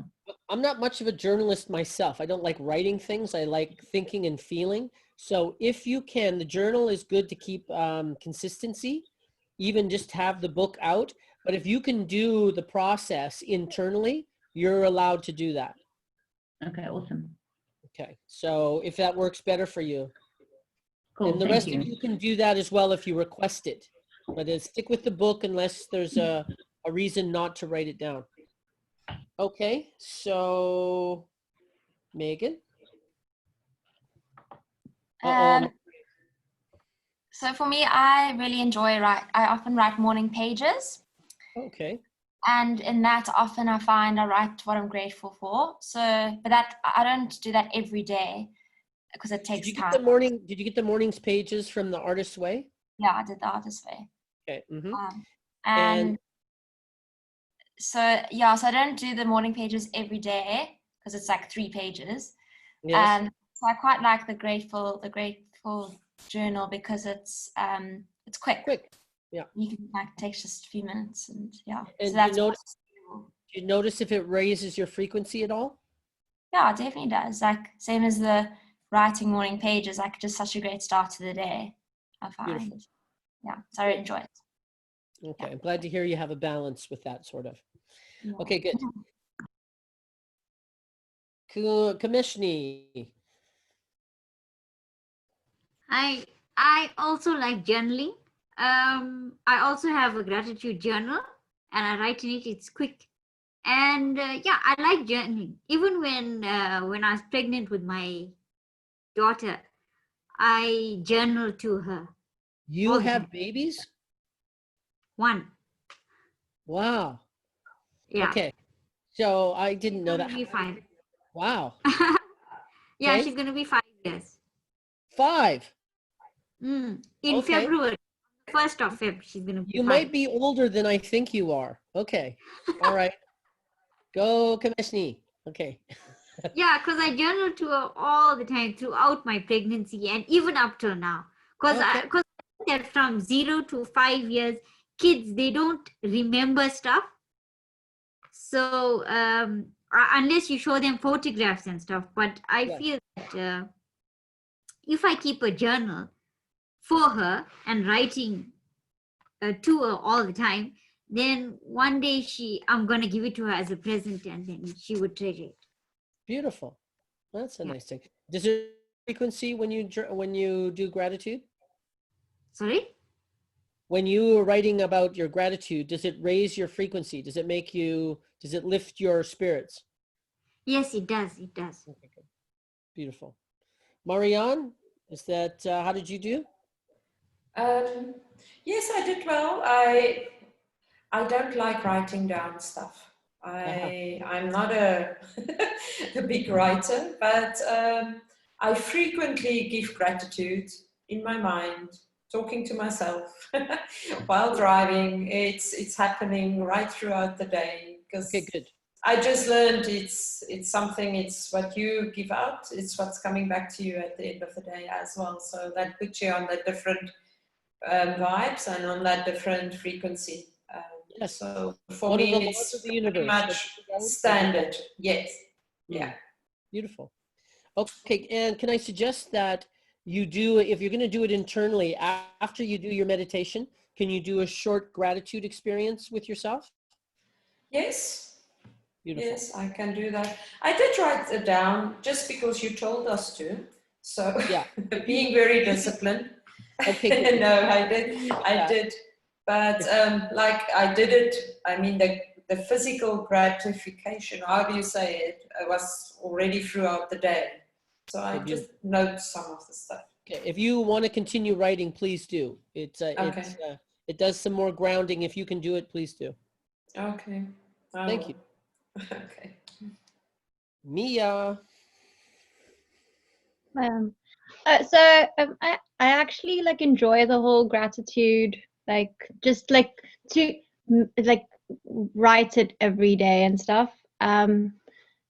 I'm not much of a journalist myself. I don't like writing things. I like thinking and feeling. So if you can, the journal is good to keep consistency, even just have the book out. But if you can do the process internally, you're allowed to do that. Okay, awesome. Okay, so if that works better for you. Cool, And the thank rest you. of you can do that as well if you request it. But stick with the book unless there's a reason not to write it down. Okay, so Megan. So for me, I really enjoy I often write morning pages. Okay. And in that, often I find I write what I'm grateful for. So, but that I don't do that every day because it takes time. Did you get the morning's pages from the Artist's Way? Yeah, I did the Artist's Way. Okay. Mm-hmm. And so, yeah, so I don't do the morning pages every day because it's like 3 pages. Yes. So I quite like the grateful journal because it's quick. Yeah. You can takes just a few minutes and yeah. And so that's do you notice if it raises your frequency at all? Yeah, it definitely does. Like same as the writing morning pages, like just such a great start to the day, I find. Beautiful. Yeah, so I really enjoy it. Okay, I'm glad to hear you have a balance with that sort of. Yeah. Okay, good. Kamishni. I also like journaling. I also have a gratitude journal, and I write in it. It's quick, and yeah, I like journaling. Even when I was pregnant with my daughter, I journal to her. You have babies? 1. Wow. Yeah. Okay. So I didn't know that. She's gonna be 5. Wow. Yeah, Okay. she's gonna be 5 years. 5. In February, 1st of February, she's gonna be. You 5. might be older than I think you are. Okay. All right. Go, Kamishni. Okay. Yeah, because I journal to her all the time throughout my pregnancy and even up till now. Because Okay. I think that from 0 to 5 years, kids, they don't remember stuff. So unless you show them photographs and stuff, but I Yeah. feel that if I keep a journal for her and writing to her all the time, then one day I'm gonna give it to her as a present, and then she would treasure it. Beautiful. That's a Yeah. nice thing. Does it frequency when you do gratitude? Sorry? When you are writing about your gratitude, does it raise your frequency? Does it lift your spirits? Yes, it does. It does. Okay, good. Beautiful. Marianne, how did you do? Yes, I did well. I don't like writing down stuff. I'm not a a big writer, but I frequently give gratitude in my mind, talking to myself while driving. It's happening right throughout the day because Okay, good. I just learned it's something. It's what you give out. It's what's coming back to you at the end of the day as well. So that puts you on the different vibes and on that different frequency. Yes. So for One of the me, laws of it's the pretty universe. much standard. Yes. Yeah. Beautiful. Okay, and can I suggest that you do, if you're going to do it internally, after you do your meditation, can you do a short gratitude experience with yourself? Yes. Beautiful. Yes, I can do that. I did write it down just because you told us to. So Yeah. being very disciplined. Okay, good. No, I did. But like I did it, I mean, the physical gratification, however you say it, was already throughout the day. So I Okay, just note some of the stuff. Okay, if you want to continue writing, please do. It does some more grounding. If you can do it, please do. Okay. Thank you. Okay. Mia. I actually like enjoy the whole gratitude, like just like to like write it every day and stuff.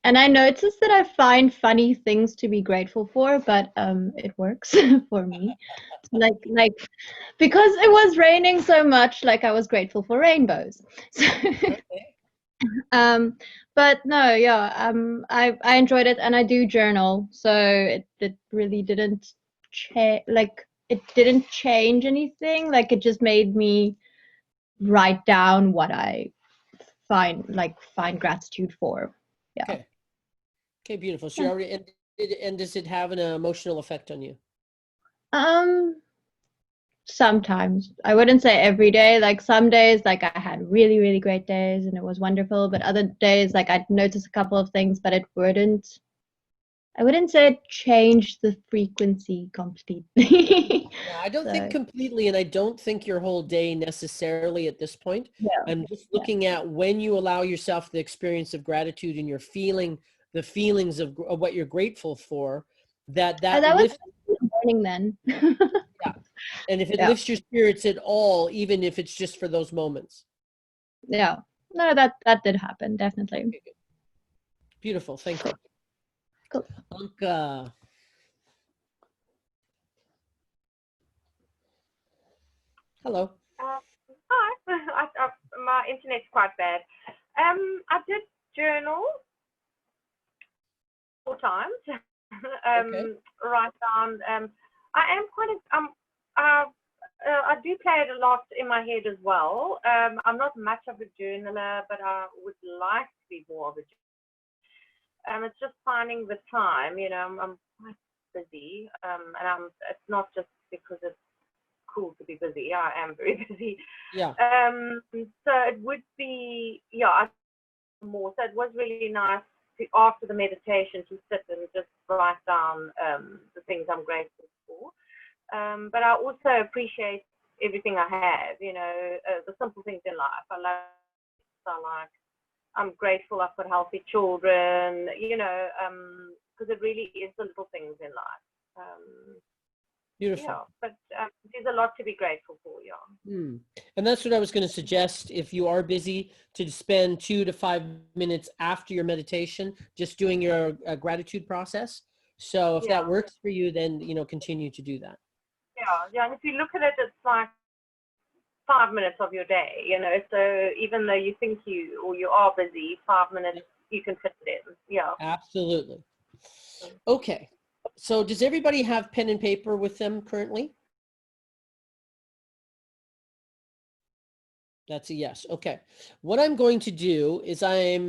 And I noticed that I find funny things to be grateful for, but it works for me. Like because it was raining so much, like I was grateful for rainbows. So, but no, yeah, I enjoyed it, and I do journal, so it really didn't it didn't change anything. Like it just made me write down what I find gratitude for. Yeah. Okay. Okay, beautiful. So you already, and does it have an emotional effect on you? Sometimes. I wouldn't say every day. Like some days, like I had really, really great days and it was wonderful. But other days, like I'd notice a couple of things, but I wouldn't say it changed the frequency completely. Yeah, I don't think So, completely, and I don't think your whole day necessarily at this point. yeah. I'm just looking at when you allow yourself the experience of gratitude and you're feeling the feelings of what you're grateful for, that That was lifts. in the morning then. Yeah. And if it Yeah. lifts your spirits at all, even if it's just for those moments. Yeah. No, that did happen, definitely. Okay, good. Beautiful. Thank you. Cool. Anka. Hello. Hi. My internet's quite bad. I did journal 4 times. Write down. I am quite. I do play it a lot in my head as well. I'm not much of a journaler, but I would like to be more of a journaler. It's just finding the time. You know, I'm quite busy, and it's not just because it's cool to be busy. I am very busy. Yeah. So it would be, more. So it was really nice after the meditation to sit and just write down the things I'm grateful for. But I also appreciate everything I have. You know, the simple things in life. I'm grateful I've got healthy children. You know, because it really is the little things in life. Beautiful. Yeah, but there's a lot to be grateful for. Yeah. And that's what I was going to suggest. If you are busy, to spend 2 to 5 minutes after your meditation, just doing your gratitude process. So if that works for you, then, you know, continue to do that. Yeah. And if you look at it, it's like 5 minutes of your day, you know, so even though you think you are busy, 5 minutes you can fit it in. Yeah. Absolutely. Okay. So does everybody have pen and paper with them currently? That's a yes. Okay. What I'm going to do is I've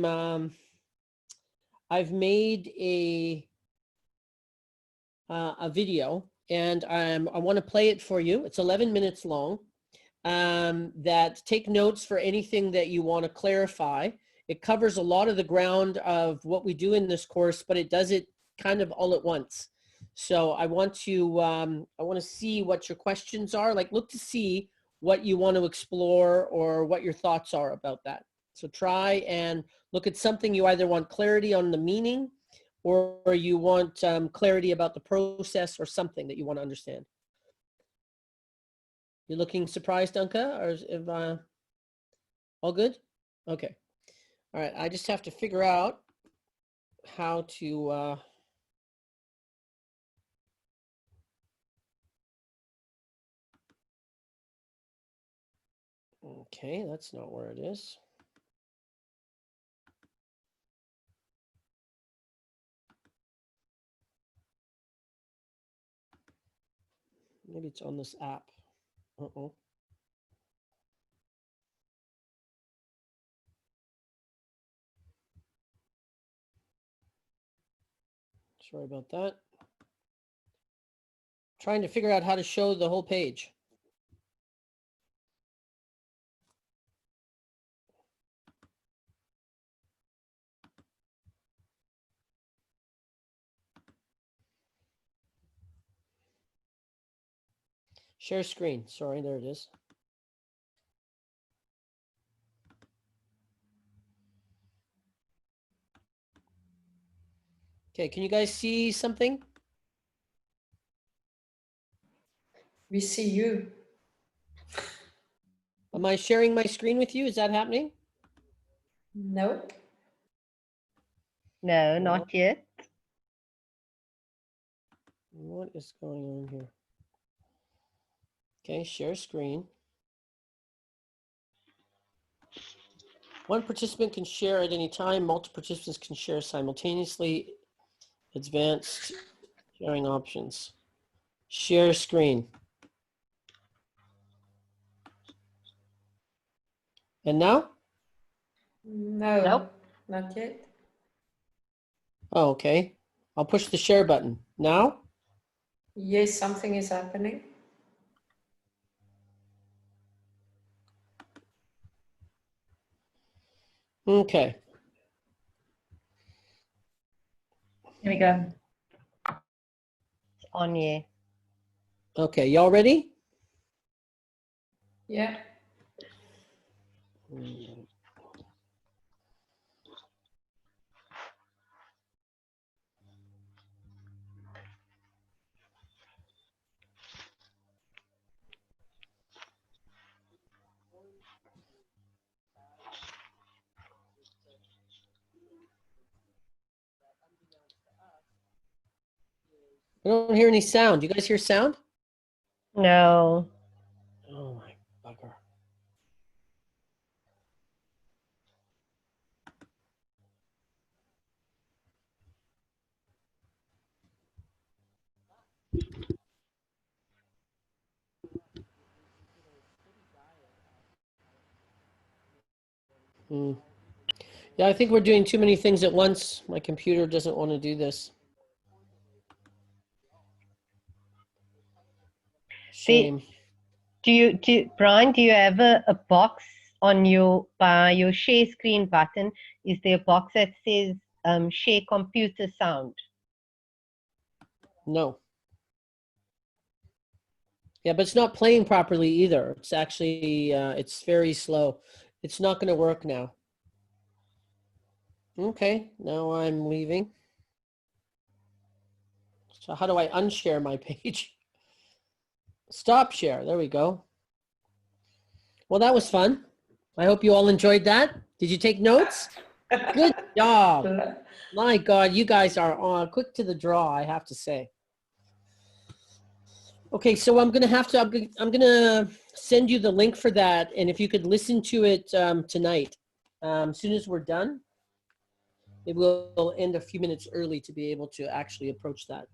made a video, and I want to play it for you. It's 11 minutes long. That take notes for anything that you want to clarify. It covers a lot of the ground of what we do in this course, but it does it kind of all at once. So I want to see what your questions are. Like, look to see what you want to explore or what your thoughts are about that. So try and look at something you either want clarity on the meaning, or you want clarity about the process, or something that you want to understand. You're looking surprised, Dunca, or is all good? Okay. All right. I just have to figure out how to. Okay, that's not where it is. Maybe it's on this app. Uh-oh. Sorry about that. Trying to figure out how to show the whole page. Share screen. Sorry, there it is. Okay, can you guys see something? We see you. Am I sharing my screen with you? Is that happening? Nope. No, not yet. What is going on here? Okay, share screen. One participant can share at any time. Multiple participants can share simultaneously. Advanced sharing options. Share screen. And now? No, Nope. not yet. Oh, okay. I'll push the share button. Now? Yes, something is happening. Okay. Here we go. It's on here. Okay, y'all ready? Yeah. I don't hear any sound. You guys hear sound? No. Oh my bugger. Yeah, I think we're doing too many things at once. My computer doesn't want to do this. Shame. Brian, do you have a box on your share screen button? Is there a box that says share computer sound? No. Yeah, but it's not playing properly either. It's actually, it's very slow. It's not going to work now. Okay, now I'm leaving. So how do I unshare my page? Stop share. There we go. Well, that was fun. I hope you all enjoyed that. Did you take notes? Good job. My God, you guys are quick to the draw, I have to say. Okay, so I'm gonna send you the link for that, and if you could listen to it tonight, as soon as we're done, it will end a few minutes early to be able to actually approach that.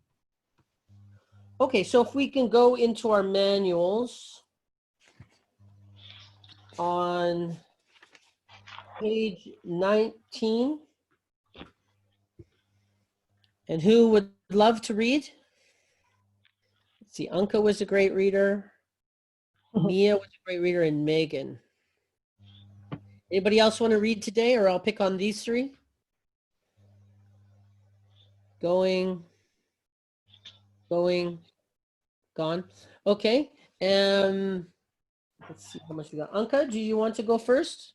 Okay, so if we can go into our manuals on page 19. And who would love to read? Let's see, Anka was a great reader. Mia was a great reader, and Megan. Anybody else want to read today, or I'll pick on these three? Going, gone. Okay. Let's see how much we got. Anka, do you want to go first?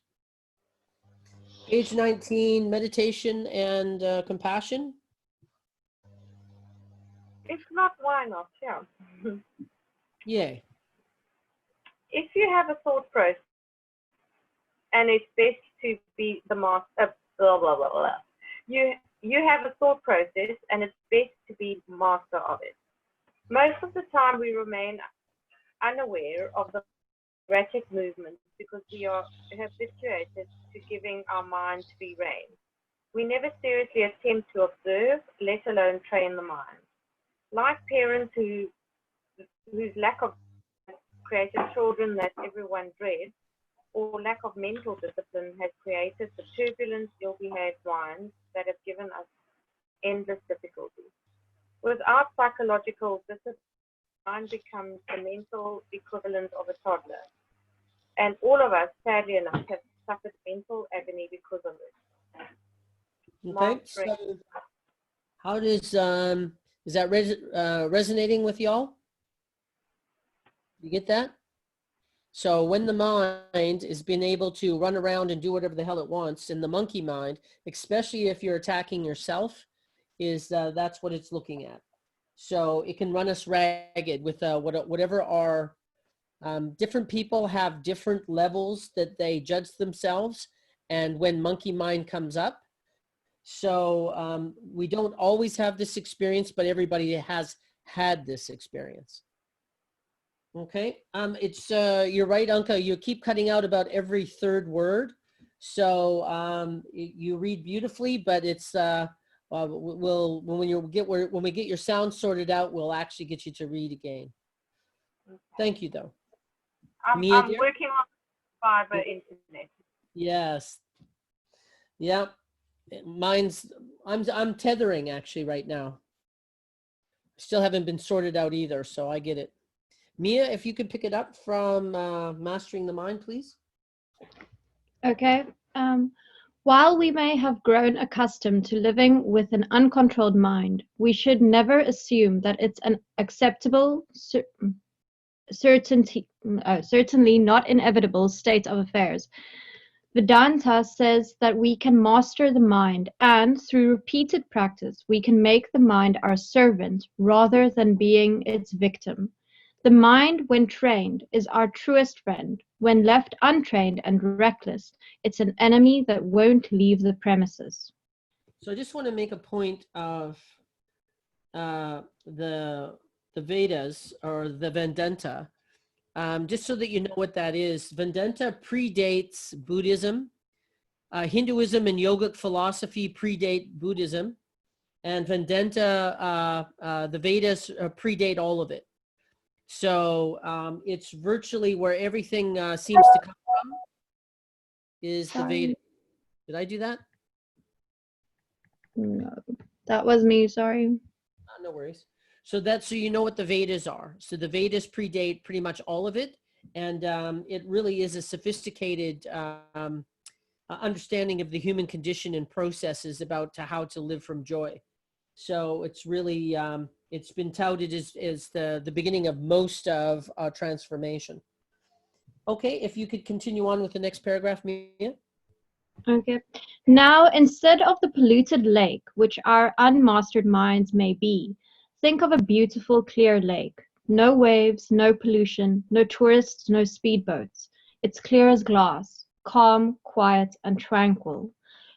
Page 19, meditation and compassion. If not, why not? Yeah. Yay. If you have a thought process and it's best to be the master, blah, blah, blah, blah. You have a thought process and it's best to be master of it. Most of the time we remain unaware of the erratic movements because we are habituated to giving our mind free rein. We never seriously attempt to observe, let alone train the mind. Like parents whose lack of created children that everyone dreads, or lack of mental discipline has created the turbulent, ill-behaved minds that have given us endless difficulties. Without psychological discipline, mind becomes the mental equivalent of a toddler. And all of us, sadly enough, have suffered mental agony because of it. Okay. So how does is that resonating with y'all? You get that? So when the mind is being able to run around and do whatever the hell it wants, and the monkey mind, especially if you're attacking yourself, is that's what it's looking at. So it can run us ragged with whatever our different people have different levels that they judge themselves, and when monkey mind comes up. So we don't always have this experience, but everybody has had this experience. Okay, it's you're right, Anka. You keep cutting out about every third word. So you read beautifully, but it's we'll when we get your sound sorted out, we'll actually get you to read again. Thank you, though. I'm working on fiber internet. Yes. Yep. Mine's I'm tethering actually right now. Still haven't been sorted out either, so I get it. Mia, if you could pick it up from Mastering the Mind, please. Okay. While we may have grown accustomed to living with an uncontrolled mind, we should never assume that it's an acceptable, certainly not inevitable state of affairs. Vedanta says that we can master the mind, and through repeated practice, we can make the mind our servant rather than being its victim. The mind, when trained, is our truest friend. When left untrained and reckless, it's an enemy that won't leave the premises. So I just want to make a point of the Vedas, or the Vedanta, just so that you know what that is. Vedanta predates Buddhism. Hinduism and yogic philosophy predate Buddhism, and Vedanta, the Vedas predate all of it. So it's virtually where everything seems to come from is the Vedas. Did I do that? No, that was me, sorry. No worries. So that's so you know what the Vedas are. So the Vedas predate pretty much all of it, and it really is a sophisticated understanding of the human condition and processes about how to live from joy. So it's really it's been touted as the beginning of most of transformation. Okay, if you could continue on with the next paragraph, Mia. Okay. Now, instead of the polluted lake, which our unmastered minds may be, think of a beautiful, clear lake. No waves, no pollution, no tourists, no speedboats. It's clear as glass, calm, quiet, and tranquil.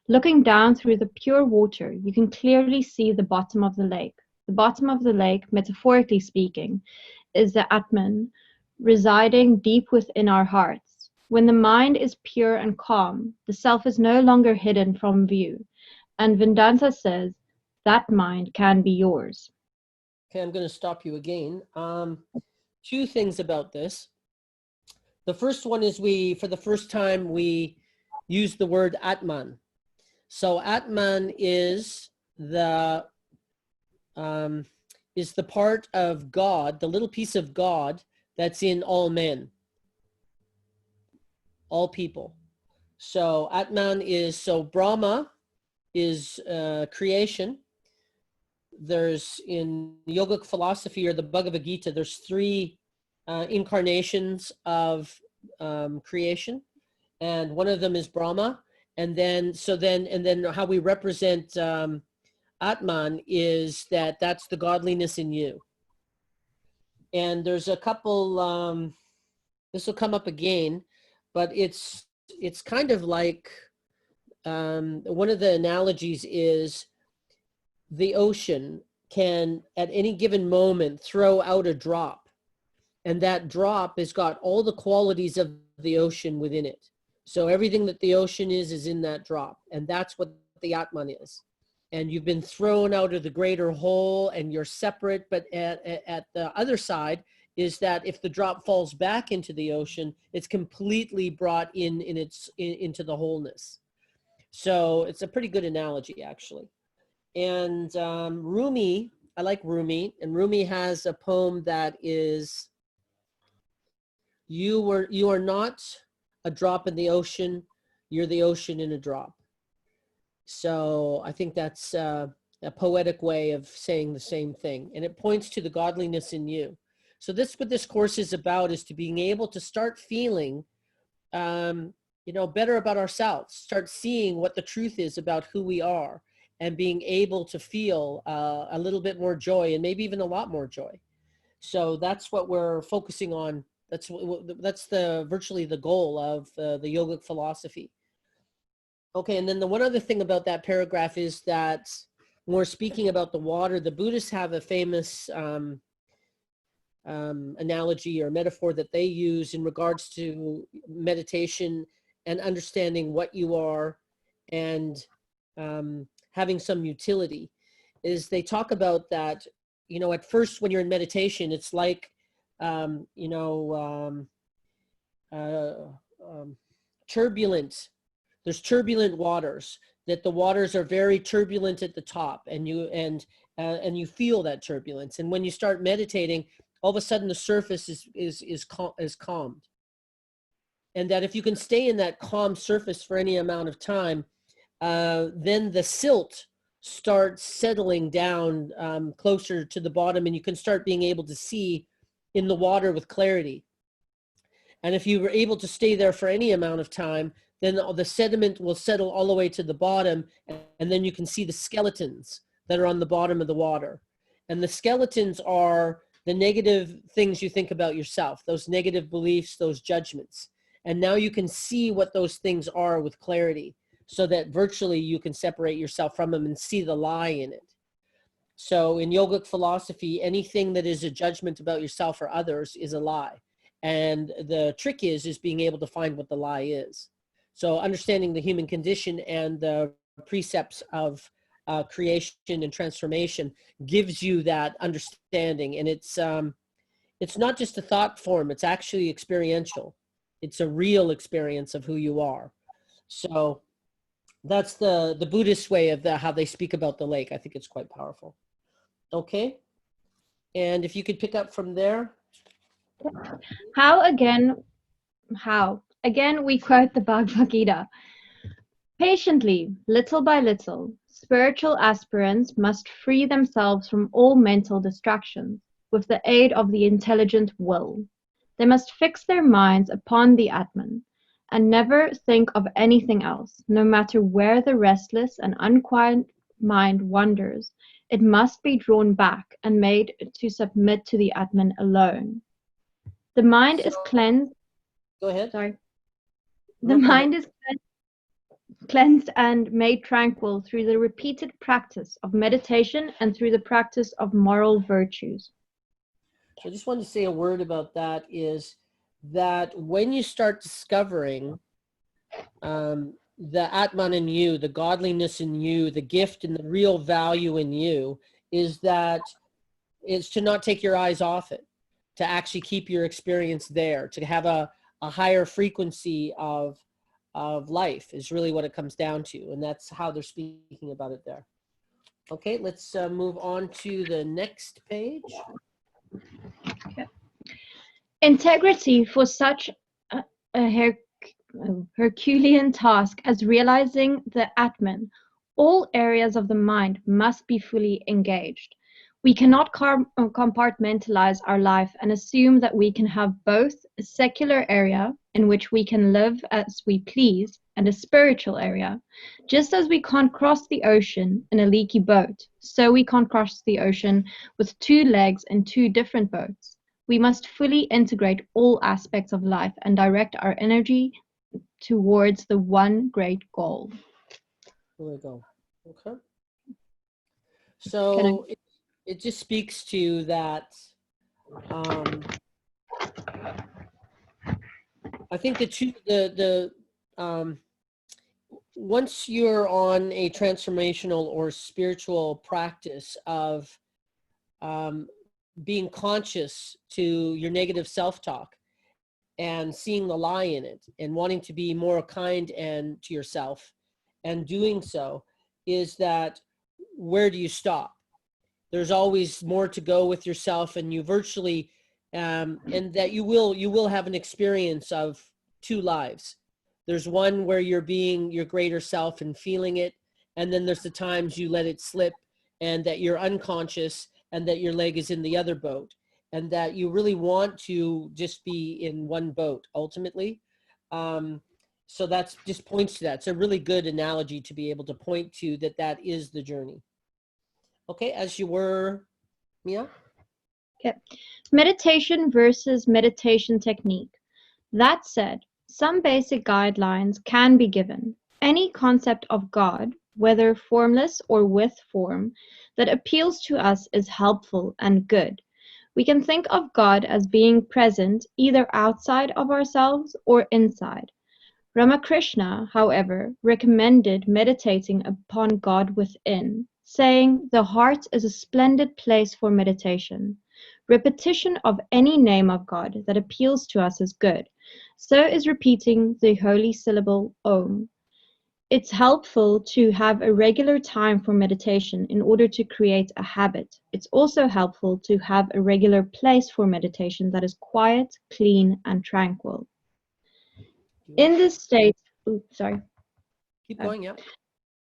Looking down through the pure water, you can clearly see the bottom of the lake. The bottom of the lake, metaphorically speaking, is the Atman, residing deep within our hearts. When the mind is pure and calm, the self is no longer hidden from view. And Vedanta says, that mind can be yours. Okay, I'm going to stop you again. Two things about this. The first one is for the first time, we use the word Atman. So Atman is the part of God, the little piece of God that's in all men, all people. So Atman so Brahma is creation. There's in Yogic Philosophy or the Bhagavad Gita, there's 3 incarnations of creation, and one of them is Brahma. And then how we represent Atman is that's the godliness in you. And there's a couple, this will come up again, but it's kind of like one of the analogies is the ocean can at any given moment throw out a drop, and that drop has got all the qualities of the ocean within it. So everything that the ocean is in that drop, and that's what the Atman is. And you've been thrown out of the greater whole and you're separate, but at the other side is that if the drop falls back into the ocean, it's completely brought into the wholeness. So it's a pretty good analogy, actually. And Rumi, I like Rumi, and Rumi has a poem that is, you are not a drop in the ocean, you're the ocean in a drop. So I think that's a poetic way of saying the same thing, and it points to the godliness in you. So what this course is about is to being able to start feeling better about ourselves, start seeing what the truth is about who we are, and being able to feel a little bit more joy, and maybe even a lot more joy. So that's what we're focusing on. That's virtually the goal of the yogic philosophy. Okay, and then the one other thing about that paragraph is that when we're speaking about the water, the Buddhists have a famous analogy or metaphor that they use in regards to meditation and understanding what you are and having some utility. Is they talk about that, at first when you're in meditation, it's like, turbulent. There's turbulent waters, that the waters are very turbulent at the top, and you feel that turbulence. And when you start meditating, all of a sudden the surface is calmed. And that if you can stay in that calm surface for any amount of time, then the silt starts settling down closer to the bottom, and you can start being able to see in the water with clarity. And if you were able to stay there for any amount of time, then the sediment will settle all the way to the bottom, and then you can see the skeletons that are on the bottom of the water. And the skeletons are the negative things you think about yourself, those negative beliefs, those judgments. And now you can see what those things are with clarity, so that virtually you can separate yourself from them and see the lie in it. So in yogic philosophy, anything that is a judgment about yourself or others is a lie. And the trick is being able to find what the lie is. So understanding the human condition and the precepts of creation and transformation gives you that understanding. And it's not just a thought form, it's actually experiential. It's a real experience of who you are. So that's the Buddhist way of how they speak about the lake. I think it's quite powerful. Okay. And if you could pick up from there. How again we quote the Bhagavad Gita. Patiently, little by little, spiritual aspirants must free themselves from all mental distractions with the aid of the intelligent will. They must fix their minds upon the Atman and never think of anything else, no matter where the restless and unquiet mind wanders, it must be drawn back and made to submit to the Atman alone. The mind is cleansed. Go ahead. Sorry. No, The go ahead. mind is cleansed and made tranquil through the repeated practice of meditation and through the practice of moral virtues. So I just wanted to say a word about that, is that when you start discovering the Atman in you, the godliness in you, the gift and the real value in you, is to not take your eyes off it, to actually keep your experience there, to have a higher frequency of life is really what it comes down to. And that's how they're speaking about it there. Okay, let's move on to the next page. Okay. Integrity for such a Herculean task as realizing the Atman, all areas of the mind must be fully engaged. We cannot compartmentalize our life and assume that we can have both a secular area in which we can live as we please and a spiritual area. Just as we can't cross the ocean in a leaky boat, so we can't cross the ocean with 2 legs in 2 different boats. We must fully integrate all aspects of life and direct our energy towards the one great goal. There we go. Okay. So it just speaks to that. I think once you're on a transformational or spiritual practice of being conscious to your negative self-talk and seeing the lie in it and wanting to be more kind and to yourself and doing so, is that where do you stop? There's always more to go with yourself, and you virtually and that you will have an experience of 2 lives. There's one where you're being your greater self and feeling it, and then there's the times you let it slip and that you're unconscious and that your leg is in the other boat, and that you really want to just be in one boat ultimately. So that's just points to that. It's a really good analogy to be able to point to that is the journey. Okay, as you were, Mia? Okay. Meditation versus meditation technique. That said, some basic guidelines can be given. Any concept of God, whether formless or with form, that appeals to us is helpful and good. We can think of God as being present either outside of ourselves or inside. Ramakrishna, however, recommended meditating upon God within, saying the heart is a splendid place for meditation. Repetition of any name of God that appeals to us is good. So is repeating the holy syllable Om. It's helpful to have a regular time for meditation in order to create a habit. It's also helpful to have a regular place for meditation that is quiet, clean, and tranquil. In this state, sorry. Keep going, yeah.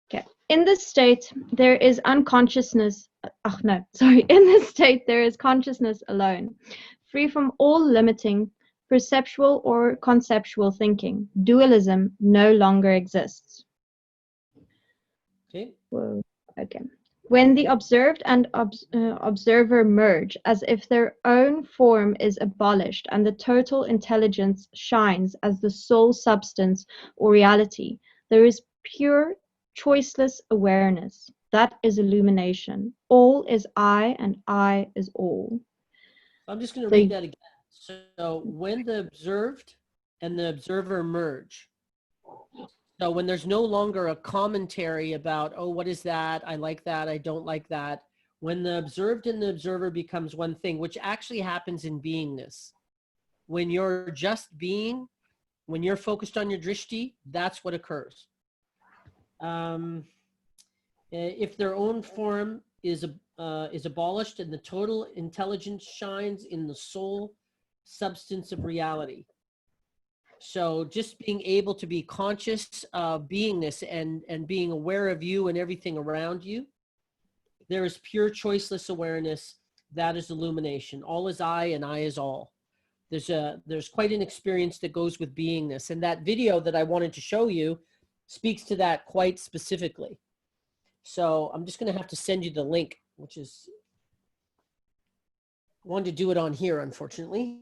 Okay. In this state, there is unconsciousness. In this state, there is consciousness alone, free from all limiting perceptual or conceptual thinking. Dualism no longer exists. Okay. Whoa. Okay. When the observed and observer merge, as if their own form is abolished and the total intelligence shines as the sole substance or reality, there is pure, choiceless awareness. That is illumination. All is I and I is all. I'm just going to read that again. So when the observed and the observer merge, so when there's no longer a commentary about, oh, what is that? I like that. I don't like that. When the observed and the observer becomes one thing, which actually happens in beingness. When you're just being, when you're focused on your drishti, that's what occurs. If their own form is abolished and the total intelligence shines in the sole substance of reality. So just being able to be conscious of beingness and being aware of you and everything around you, there is pure choiceless awareness. That is illumination. All is I and I is all. There's quite an experience that goes with beingness. And that video that I wanted to show you speaks to that quite specifically. So I'm just going to have to send you the link, which is, I wanted to do it on here, unfortunately.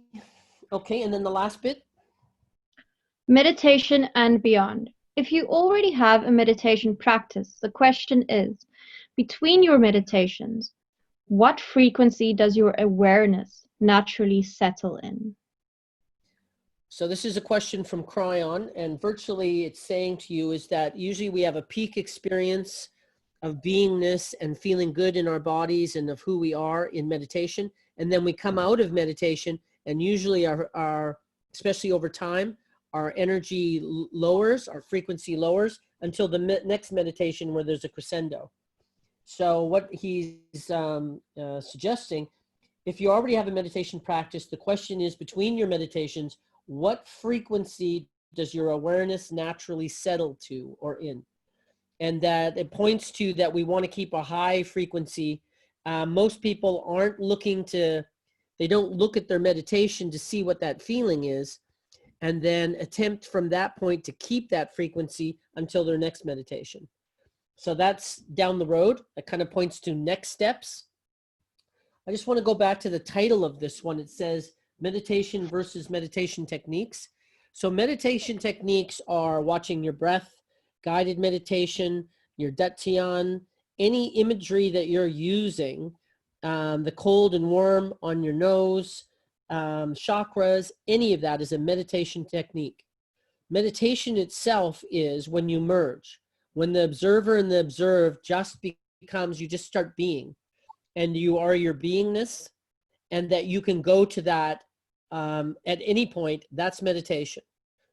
Okay, and then the last bit. Meditation and beyond. If you already have a meditation practice, the question is, between your meditations, what frequency does your awareness naturally settle in? So this is a question from Cryon, and virtually it's saying to you is that usually we have a peak experience of beingness and feeling good in our bodies and of who we are in meditation. And then we come out of meditation, and usually our especially over time, our energy lowers, our frequency lowers until the next meditation where there's a crescendo. So what he's suggesting, if you already have a meditation practice, the question is, between your meditations, what frequency does your awareness naturally settle to or in? And that it points to that we want to keep a high frequency. Most people aren't looking to, they don't look at their meditation to see what that feeling is, and then attempt from that point to keep that frequency until their next meditation. So that's down the road. That kind of points to next steps. I just want to go back to the title of this one. It says meditation versus meditation techniques. So meditation techniques are watching your breath, guided meditation, your Datian, any imagery that you're using, the cold and warm on your nose, chakras, any of that is a meditation technique. Meditation itself is when you merge, when the observer and the observed just becomes, you just start being, and you are your beingness, and that you can go to that at any point. That's meditation.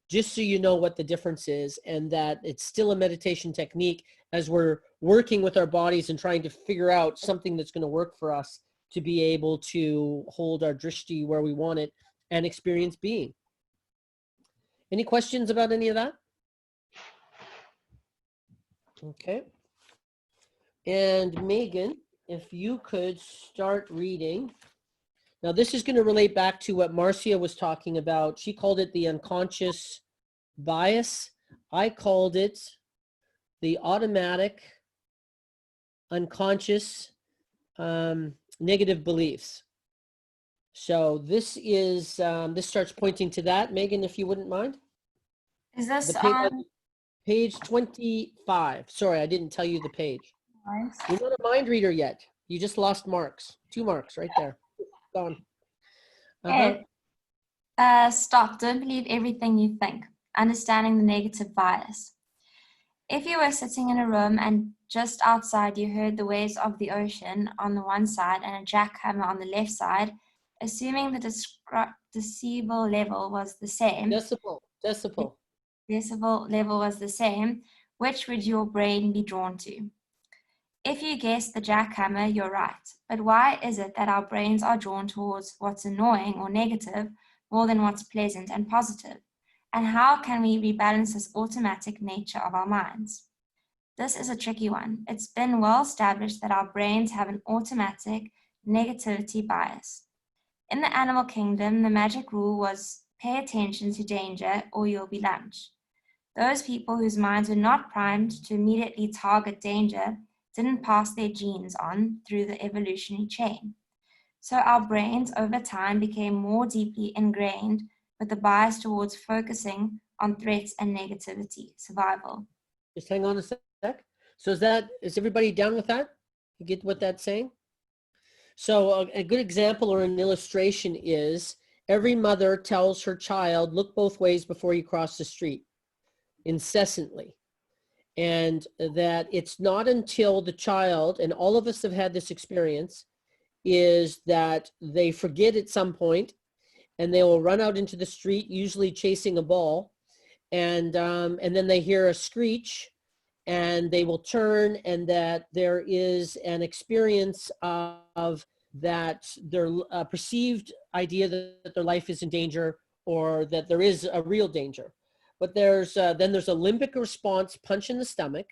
Just so you know what the difference is, and that it's still a meditation technique as we're working with our bodies and trying to figure out something that's going to work for us to be able to hold our drishti where we want it and experience being. Any questions about any of that? Okay. And Megan, if you could start reading. Now this is going to relate back to what Marcia was talking about. She called it the unconscious bias. I called it the automatic unconscious negative beliefs. So this is, this starts pointing to that. Megan, if you wouldn't mind. Is this The page, on? page 25. Sorry, I didn't tell you the page. You're not a mind reader yet. You just lost marks. 2 marks right there. Gone. Stop. Don't believe everything you think. Understanding the negative bias. If you were sitting in a room and just outside you heard the waves of the ocean on the one side and a jackhammer on the left side, assuming the decibel level was the same. Decibel level was the same, which would your brain be drawn to? If you guessed the jackhammer, you're right. But why is it that our brains are drawn towards what's annoying or negative more than what's pleasant and positive? And how can we rebalance this automatic nature of our minds? This is a tricky one. It's been well established that our brains have an automatic negativity bias. In the animal kingdom, the magic rule was pay attention to danger or you'll be lunched. Those people whose minds were not primed to immediately target danger didn't pass their genes on through the evolutionary chain. So our brains over time became more deeply ingrained with the bias towards focusing on threats and negativity, survival. Just hang on a sec. So is everybody down with that? You get what that's saying? So a good example or an illustration is every mother tells her child, look both ways before you cross the street, incessantly. And that it's not until the child, and all of us have had this experience, is that they forget at some point and they will run out into the street, usually chasing a ball. And then they hear a screech and they will turn, and that there is an experience of that their perceived idea that their life is in danger, or that there is a real danger. But there's then there's a limbic response, punch in the stomach,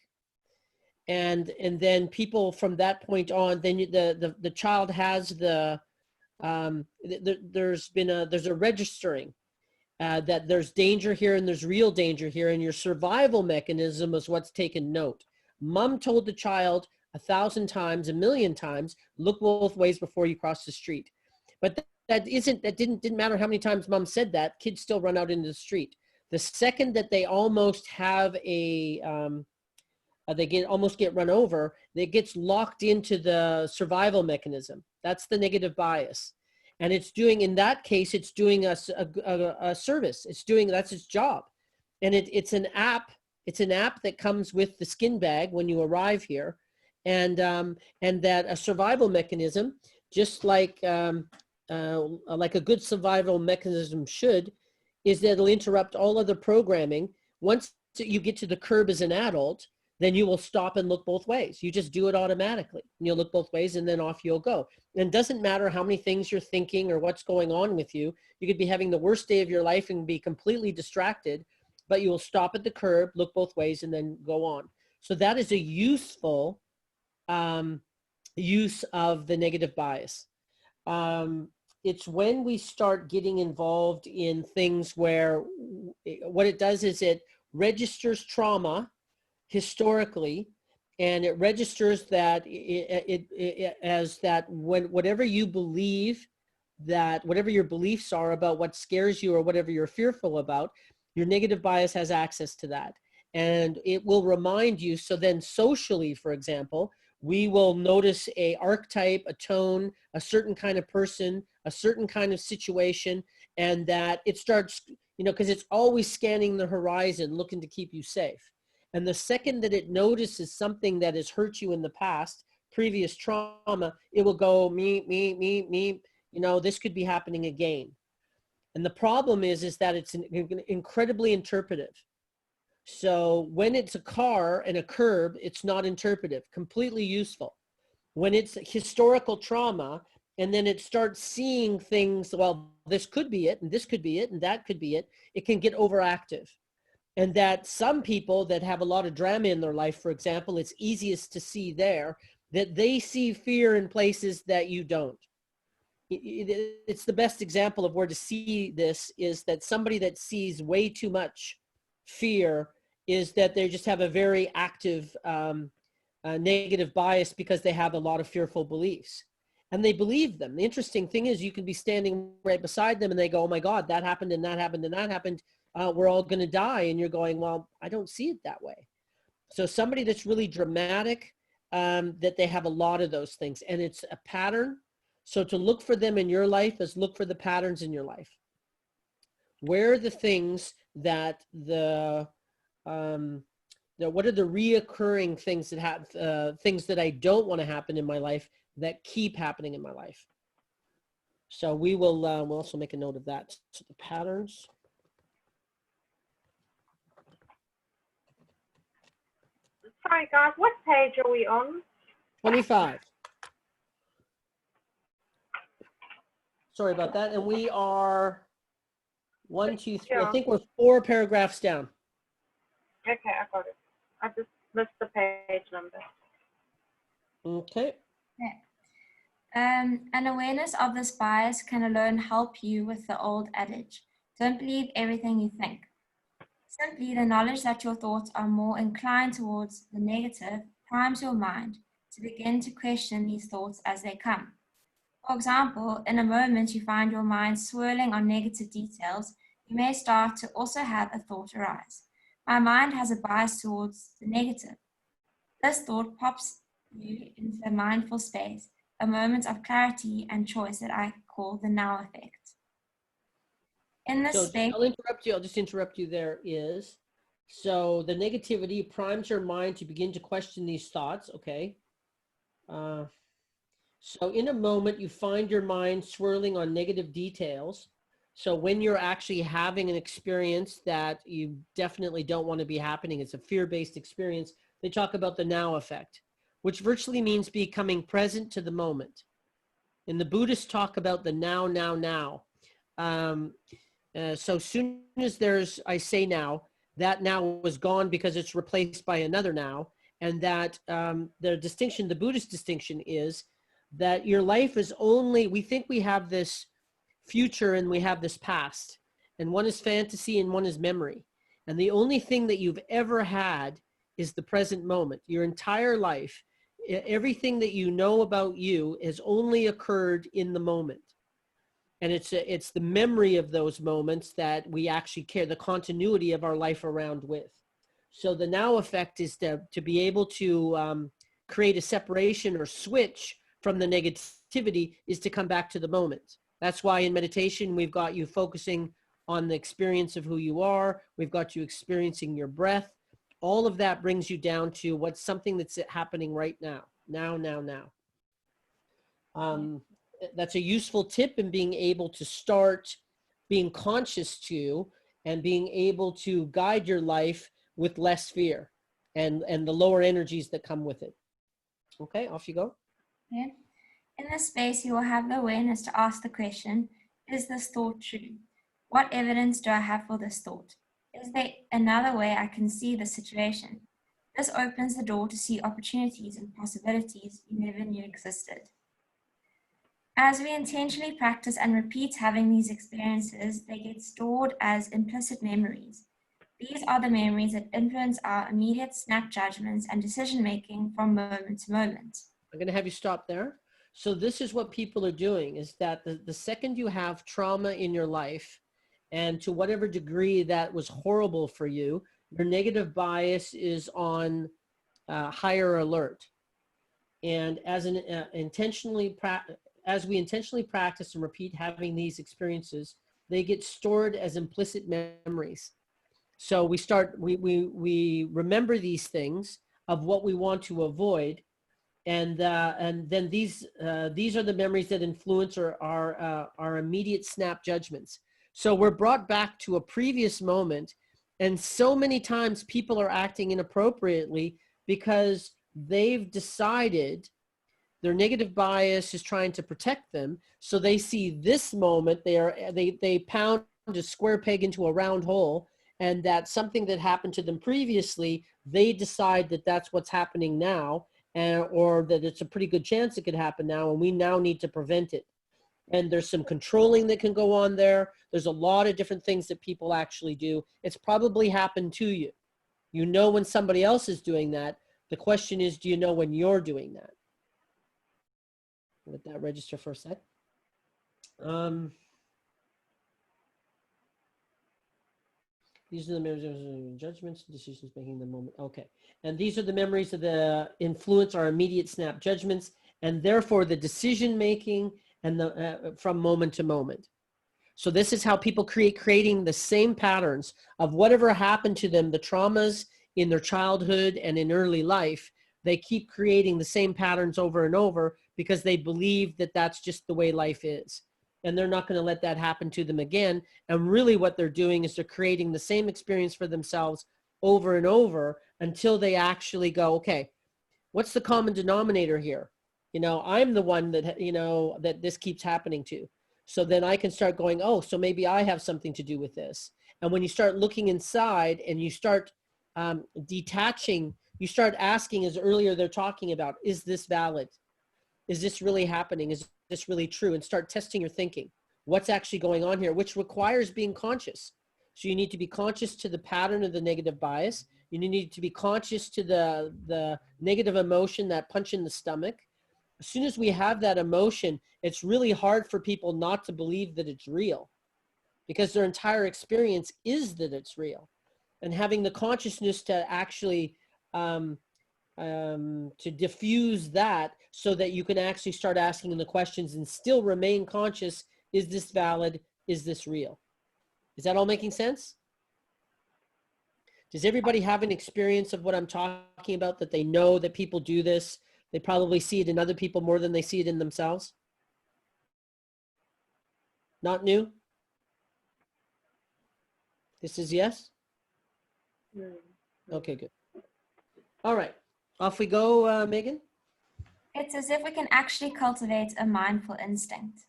and then people from that point on, then the child has there's a registering that there's danger here and there's real danger here, and your survival mechanism is what's taken note. Mom told the child 1,000 times, 1,000,000 times, look both ways before you cross the street. But that didn't matter how many times mom said that, kids still run out into the street. The second that they almost have a, almost get run over, it gets locked into the survival mechanism. That's the negative bias. And it's doing, in that case, it's doing us a service. It's doing, that's its job. And it's an app. It's an app that comes with the skin bag when you arrive here. And that a survival mechanism, just like a good survival mechanism should, is that it'll interrupt all other programming. Once you get to the curb as an adult, then you will stop and look both ways. You just do it automatically. And you'll look both ways and then off you'll go. And it doesn't matter how many things you're thinking or what's going on with you. You could be having the worst day of your life and be completely distracted, but you will stop at the curb, look both ways, and then go on. So that is a useful use of the negative bias. It's when we start getting involved in things where what it does is it registers trauma historically, and it registers that as that when whatever you believe, that whatever your beliefs are about what scares you or whatever you're fearful about, your negative bias has access to that. And it will remind you. So then socially, for example, we will notice a archetype, a tone, a certain kind of person, a certain kind of situation, and that it starts, because it's always scanning the horizon, looking to keep you safe. And the second that it notices something that has hurt you in the past, previous trauma, it will go, me, this could be happening again. And the problem is that it's incredibly interpretive. So when it's a car and a curb, it's not interpretive, completely useful. When it's historical trauma, and then it starts seeing things, well, this could be it, and this could be it, and that could be it, it can get overactive. And that some people that have a lot of drama in their life, for example, it's easiest to see there, that they see fear in places that you don't. It's the best example of where to see this is that somebody that sees way too much fear is that they just have a very active negative bias because they have a lot of fearful beliefs. And they believe them. The interesting thing is you can be standing right beside them and they go, oh my God, that happened and that happened and that happened. We're all going to die. And you're going, well, I don't see it that way. So somebody that's really dramatic, that they have a lot of those things, and it's a pattern. So to look for them in your life is look for the patterns in your life. Where are the things that what are the reoccurring things that have things that I don't want to happen in my life that keep happening in my life? So we will we'll also make a note of that. So the patterns. Sorry guys, what page are we on? 25. Sorry about that. And we are 1, 2, 3. Yeah. I think we're 4 paragraphs down. Okay, I got it. I just missed the page number. Okay. An awareness of this bias can alone help you with the old adage, don't believe everything you think. Simply, the knowledge that your thoughts are more inclined towards the negative primes your mind to begin to question these thoughts as they come. For example, in a moment you find your mind swirling on negative details, you may start to also have a thought arise. My mind has a bias towards the negative. This thought pops you into a mindful space, a moment of clarity and choice that I call the now effect. In this So space, I'll just interrupt you there is, so the negativity primes your mind to begin to question these thoughts, okay? So in a moment you find your mind swirling on negative details. So when you're actually having an experience that you definitely don't want to be happening, it's a fear-based experience, they talk about the now effect, which virtually means becoming present to the moment. And the Buddhists talk about the now, now, now. So soon as I say now, that now was gone because it's replaced by another now. And that the Buddhist distinction is that your life is only, we think we have this future and we have this past. And one is fantasy and one is memory. And the only thing that you've ever had is the present moment. Your entire life, everything that you know about you has only occurred in the moment. And it's the memory of those moments that we actually care, the continuity of our life around with. So the now effect is to be able to create a separation or switch from the negativity, is to come back to the moment. That's why in meditation, we've got you focusing on the experience of who you are. We've got you experiencing your breath. All of that brings you down to what's something that's happening right now. Now. That's a useful tip in being able to start being conscious to and being able to guide your life with less fear and the lower energies that come with it. Okay, off you go. Yeah. In this space, you will have the awareness to ask the question, is this thought true? What evidence do I have for this thought? Is there another way I can see the situation? This opens the door to see opportunities and possibilities you never knew existed. As we intentionally practice and repeat having these experiences, they get stored as implicit memories. These are the memories that influence our immediate snap judgments and decision-making from moment to moment. I'm going to have you stop there. So this is what people are doing, is that the second you have trauma in your life, and to whatever degree that was horrible for you, your negative bias is on higher alert. And as as we intentionally practice and repeat having these experiences, they get stored as implicit memories. So we remember these things of what we want to avoid, and then these are the memories that influence our immediate snap judgments. So we're brought back to a previous moment, and so many times people are acting inappropriately because they've decided their negative bias is trying to protect them. So they see this moment, they pound a square peg into a round hole, and that's something that happened to them previously. They decide that that's what's happening now, or that it's a pretty good chance it could happen now, and we now need to prevent it. And there's some controlling that can go on there. There's a lot of different things that people actually do. It's probably happened to you. You know when somebody else is doing that. The question is, do you know when you're doing that? Let that register for a sec. These are the memories of judgments, decisions making the moment. Okay. And these are the memories of the influence our immediate snap judgments, and therefore the decision making and the from moment to moment. So this is how people creating the same patterns of whatever happened to them, the traumas in their childhood and in early life. They keep creating the same patterns over and over because they believe that that's just the way life is. And they're not going to let that happen to them again. And really what they're doing is they're creating the same experience for themselves over and over until they actually go, okay, what's the common denominator here? You know, I'm the one that, you know, that this keeps happening to. So then I can start going, oh, so maybe I have something to do with this. And when you start looking inside and you start detaching, you start asking, as earlier they're talking about, is this valid? Is this really happening? Is this really true? And start testing your thinking. What's actually going on here, which requires being conscious. So you need to be conscious to the pattern of the negative bias. You need to be conscious to the negative emotion, that punch in the stomach. As soon as we have that emotion, it's really hard for people not to believe that it's real, because their entire experience is that it's real. And having the consciousness to actually to diffuse that so that you can actually start asking the questions and still remain conscious. Is this valid? Is this real? Is that all making sense? Does everybody have an experience of what I'm talking about, that they know that people do this? They probably see it in other people more than they see it in themselves? Not new? This is yes? Okay, good. All right. Off we go, Megan. It's as if we can actually cultivate a mindful instinct.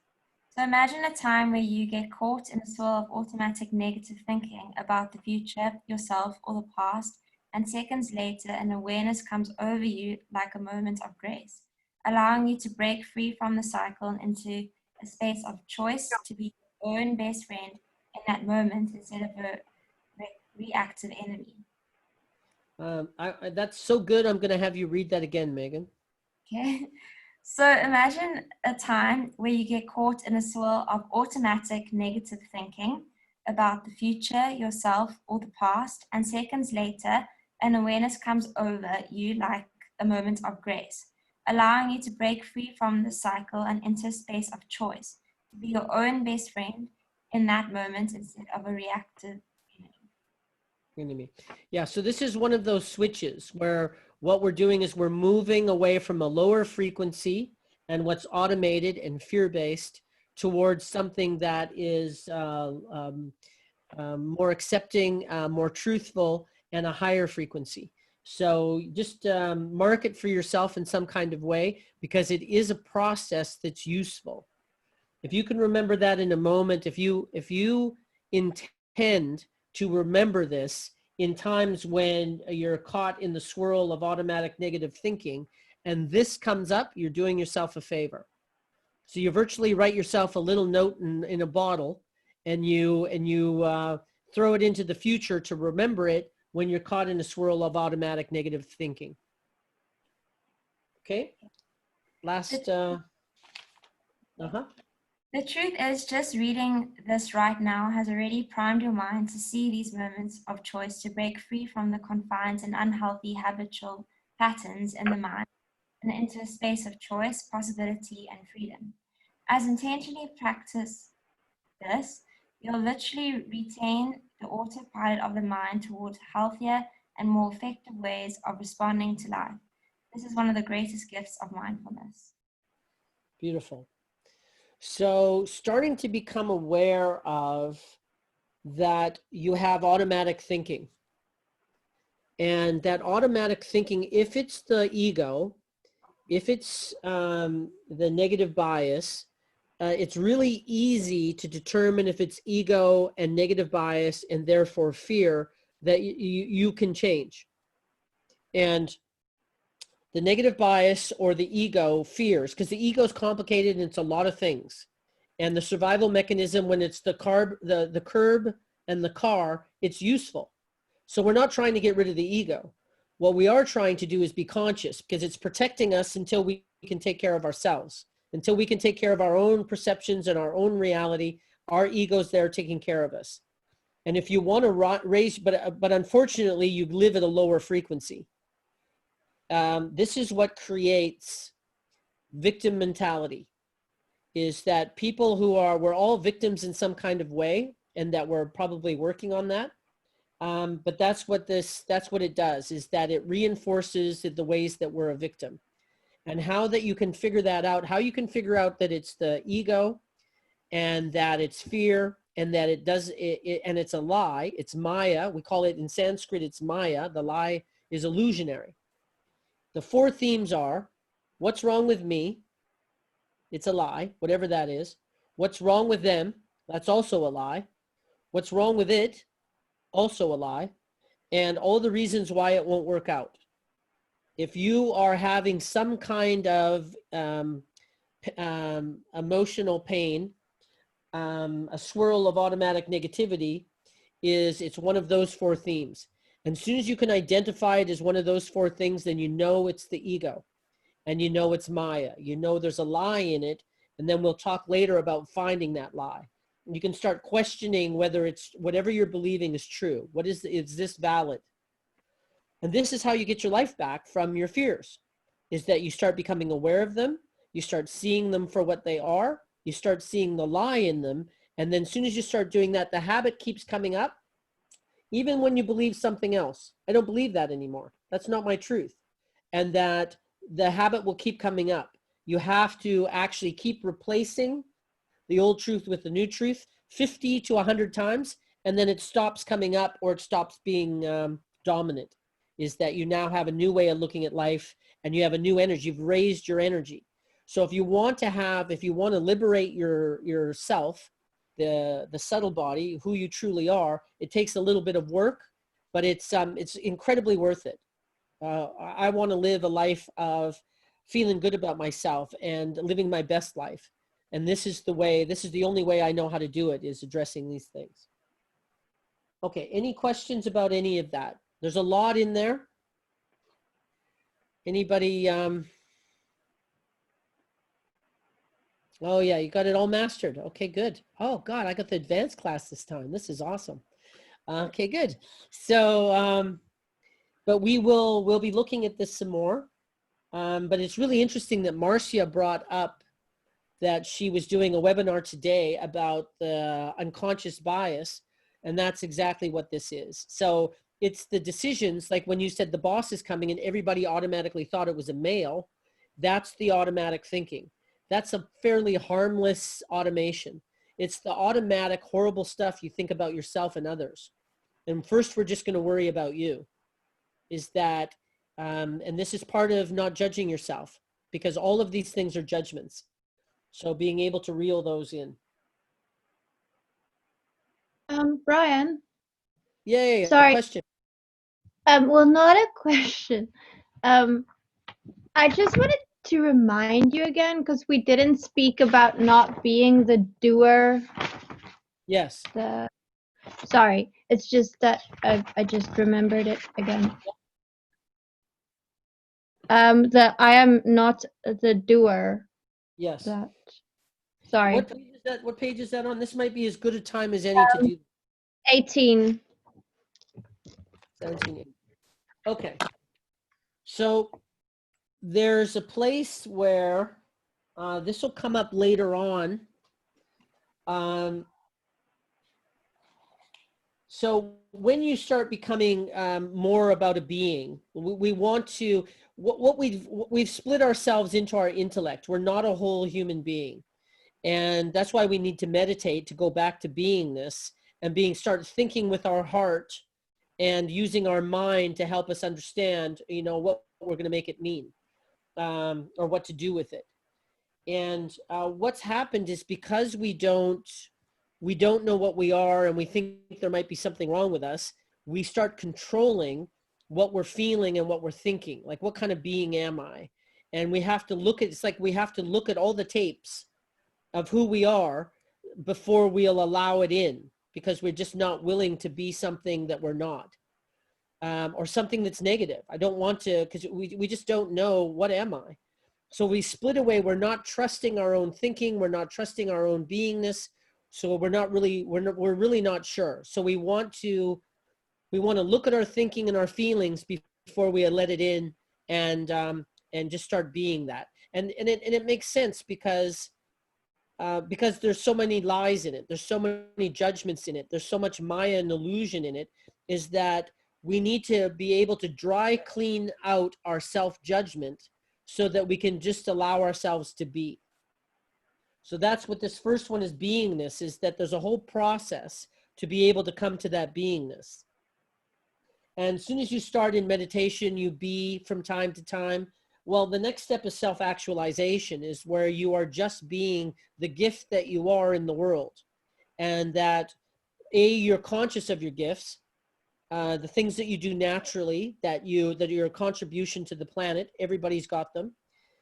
So imagine a time where you get caught in a swirl of automatic negative thinking about the future, yourself, or the past, and seconds later an awareness comes over you like a moment of grace, allowing you to break free from the cycle and into a space of choice to be your own best friend in that moment instead of a reactive enemy. That's so good. I'm going to have you read that again, Megan. Okay. So imagine a time where you get caught in a swirl of automatic negative thinking about the future, yourself, or the past, and seconds later, an awareness comes over you like a moment of grace, allowing you to break free from the cycle and enter a space of choice, to be your own best friend in that moment instead of a reactive enemy. Yeah, so this is one of those switches where what we're doing is we're moving away from a lower frequency and what's automated and fear-based towards something that is more accepting, more truthful, and a higher frequency. So just mark it for yourself in some kind of way, because it is a process that's useful. If you can remember that in a moment, if you intend to remember this in times when you're caught in the swirl of automatic negative thinking, and this comes up, you're doing yourself a favor. So you virtually write yourself a little note in a bottle, and you throw it into the future to remember it when you're caught in a swirl of automatic negative thinking. Okay? Last, The truth is, just reading this right now has already primed your mind to see these moments of choice, to break free from the confines and unhealthy habitual patterns in the mind and into a space of choice, possibility, and freedom. As intentionally practice this, you'll literally retain the autopilot of the mind towards healthier and more effective ways of responding to life. This is one of the greatest gifts of mindfulness. Beautiful. So starting to become aware of that you have automatic thinking. And that automatic thinking, if it's the ego, if it's the negative bias, it's really easy to determine if it's ego and negative bias and therefore fear that you can change. And the negative bias or the ego fears, because the ego is complicated and it's a lot of things. And the survival mechanism, when it's the curb and the car, it's useful. So we're not trying to get rid of the ego. What we are trying to do is be conscious, because it's protecting us until we can take care of ourselves. Until we can take care of our own perceptions and our own reality, our ego's there taking care of us. And if you want to raise, but unfortunately, you live at a lower frequency. This is what creates victim mentality, is that people we're all victims in some kind of way, and that we're probably working on that. But that's what it does, is that it reinforces the ways that we're a victim. And how that you can figure that out, how you can figure out that it's the ego and that it's fear and that and it's a lie, it's Maya. We call it in Sanskrit, it's Maya. The lie is illusionary. The four themes are, what's wrong with me? It's a lie, whatever that is. What's wrong with them? That's also a lie. What's wrong with it? Also a lie. And all the reasons why it won't work out. If you are having some kind of emotional pain, a swirl of automatic negativity, it's one of those four themes. And as soon as you can identify it as one of those four things, then you know it's the ego, and you know it's Maya. You know there's a lie in it, and then we'll talk later about finding that lie. And you can start questioning whether it's whatever you're believing is true. Is this valid? And this is how you get your life back from your fears, is that you start becoming aware of them, you start seeing them for what they are, you start seeing the lie in them, and then as soon as you start doing that, the habit keeps coming up, even when you believe something else. I don't believe that anymore. That's not my truth. And that the habit will keep coming up. You have to actually keep replacing the old truth with the new truth 50 to 100 times, and then it stops coming up, or it stops being dominant. Is that you now have a new way of looking at life, and you have a new energy. You've raised your energy. So if you want to liberate yourself, the subtle body, who you truly are, it takes a little bit of work, but it's incredibly worth it. I want to live a life of feeling good about myself and living my best life. And this is the only way I know how to do it, is addressing these things. Okay, any questions about any of that? There's a lot in there. Anybody? Oh yeah, you got it all mastered. Okay, good. Oh God, I got the advanced class this time. This is awesome. Okay, good. So, but we'll be looking at this some more. But it's really interesting that Marcia brought up that she was doing a webinar today about the unconscious bias, and that's exactly what this is. So it's the decisions, like when you said the boss is coming and everybody automatically thought it was a male, that's the automatic thinking. That's a fairly harmless automation. It's the automatic horrible stuff you think about yourself and others. And first, we're just going to worry about you. Is that, and this is part of not judging yourself, because all of these things are judgments. So being able to reel those in. Bryan. Yeah, Sorry. question. Well, not a question. I just wanted to remind you again, because we didn't speak about not being the doer. Yes. Sorry, it's just that I just remembered it again. That I am not the doer. Yes. Sorry. What page is that? What page is that on? This might be as good a time as any to do. 18. 17. Okay. So there's a place where this will come up later on. So when you start becoming more about a being, we want to, what we've split ourselves into our intellect. We're not a whole human being. And that's why we need to meditate to go back to beingness and start thinking with our heart and using our mind to help us understand, what we're going to make it mean, or what to do with it. And what's happened is because we don't know what we are and we think there might be something wrong with us, we start controlling what we're feeling and what we're thinking. Like, what kind of being am I? And we have to look at all the tapes of who we are before we'll allow it in, because we're just not willing to be something that we're not, or something that's negative. I don't want to, because we just don't know, what am I? So we split away. We're not trusting our own thinking. We're not trusting our own beingness. So we're really not sure. So we want to look at our thinking and our feelings before we let it in, and just start being that. And it makes sense because there's so many lies in it. There's so many judgments in it. There's so much Maya and illusion in it, is that we need to be able to dry clean out our self-judgment so that we can just allow ourselves to be. So that's what this first one is, beingness, is that there's a whole process to be able to come to that beingness. And as soon as you start in meditation, you be from time to time. Well, the next step is self-actualization, is where you are just being the gift that you are in the world. And that, you're conscious of your gifts, the things that you do naturally, that you're a contribution to the planet. Everybody's got them.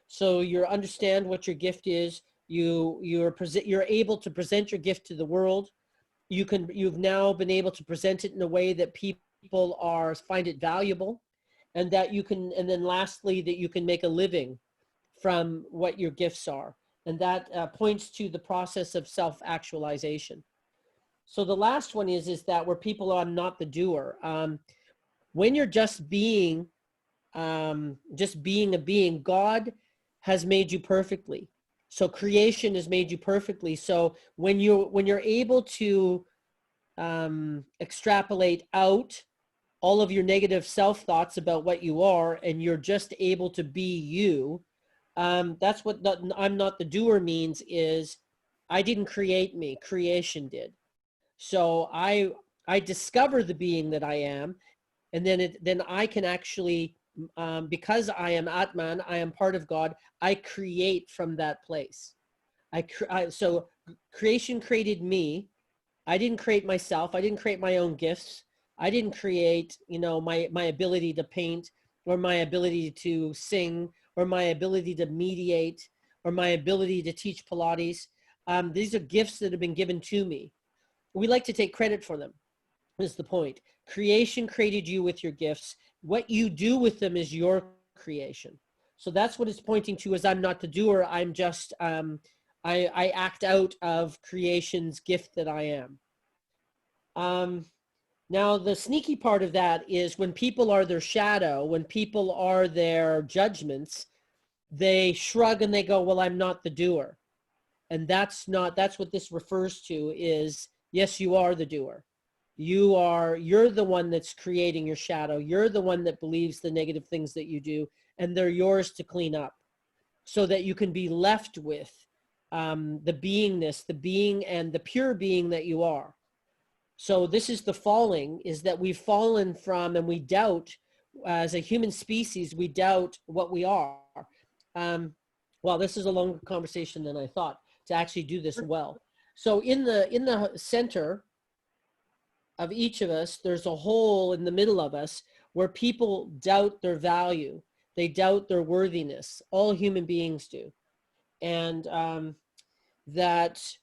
So you understand what your gift is. You're able to present your gift to the world. You've now been able to present it in a way that people find it valuable, and then lastly, that you can make a living from what your gifts are. And that points to the process of self-actualization. So the last one is that where people are not the doer. When you're just being a being, God has made you perfectly. So creation has made you perfectly. So when you're able to extrapolate out all of your negative self-thoughts about what you are, and you're just able to be you, that's what I'm not the doer means, is I didn't create me, creation did. So I discover the being that I am, and then I can actually, because I am Atman, I am part of God, I create from that place. So creation created me. I didn't create myself. I didn't create my own gifts. I didn't create, my ability to paint, or my ability to sing, or my ability to mediate, or my ability to teach Pilates. These are gifts that have been given to me. We like to take credit for them, is the point. Creation created you with your gifts. What you do with them is your creation. So that's what it's pointing to, is I'm not the doer. I'm just, I act out of creation's gift that I am. Now, the sneaky part of that is when people are their shadow, when people are their judgments, they shrug and they go, well, I'm not the doer. And that's what this refers to is, yes, you are the doer. You're the one that's creating your shadow. You're the one that believes the negative things that you do, and they're yours to clean up so that you can be left with the beingness, the being and the pure being that you are. So this is the falling, is that we've fallen from, and we doubt, as a human species, we doubt what we are. Well, this is a longer conversation than I thought to actually do this well. So in the center of each of us, there's a hole in the middle of us where people doubt their value. They doubt their worthiness. All human beings do. And that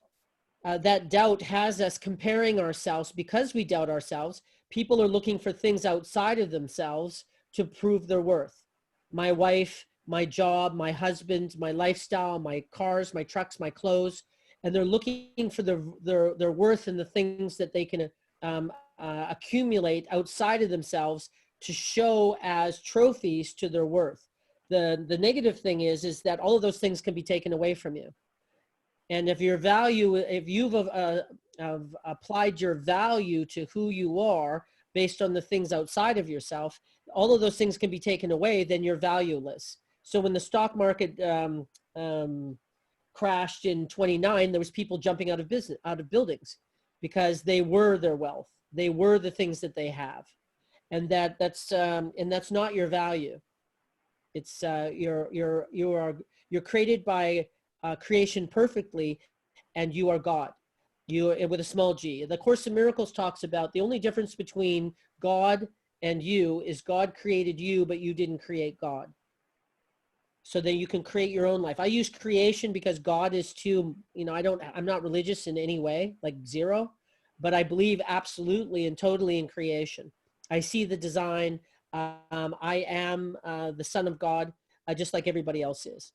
doubt has us comparing ourselves. Because we doubt ourselves, people are looking for things outside of themselves to prove their worth. My wife, my job, my husband, my lifestyle, my cars, my trucks, my clothes, and they're looking for their worth in the things that they can accumulate outside of themselves to show as trophies to their worth. The negative thing is that all of those things can be taken away from you. And if your value, if you've applied your value to who you are based on the things outside of yourself, all of those things can be taken away, then you're valueless. So when the stock market crashed in '29, there was people jumping out of buildings because they were their wealth. They were the things that they have. And that's not your value. It's you're created by creation perfectly, and you are God, you with a small g. The Course in Miracles talks about the only difference between God and you is God created you, but you didn't create God. So that you can create your own life. I use creation because God is too, I'm not religious in any way, like zero, but I believe absolutely and totally in creation. I see the design. I am the Son of God, just like everybody else is.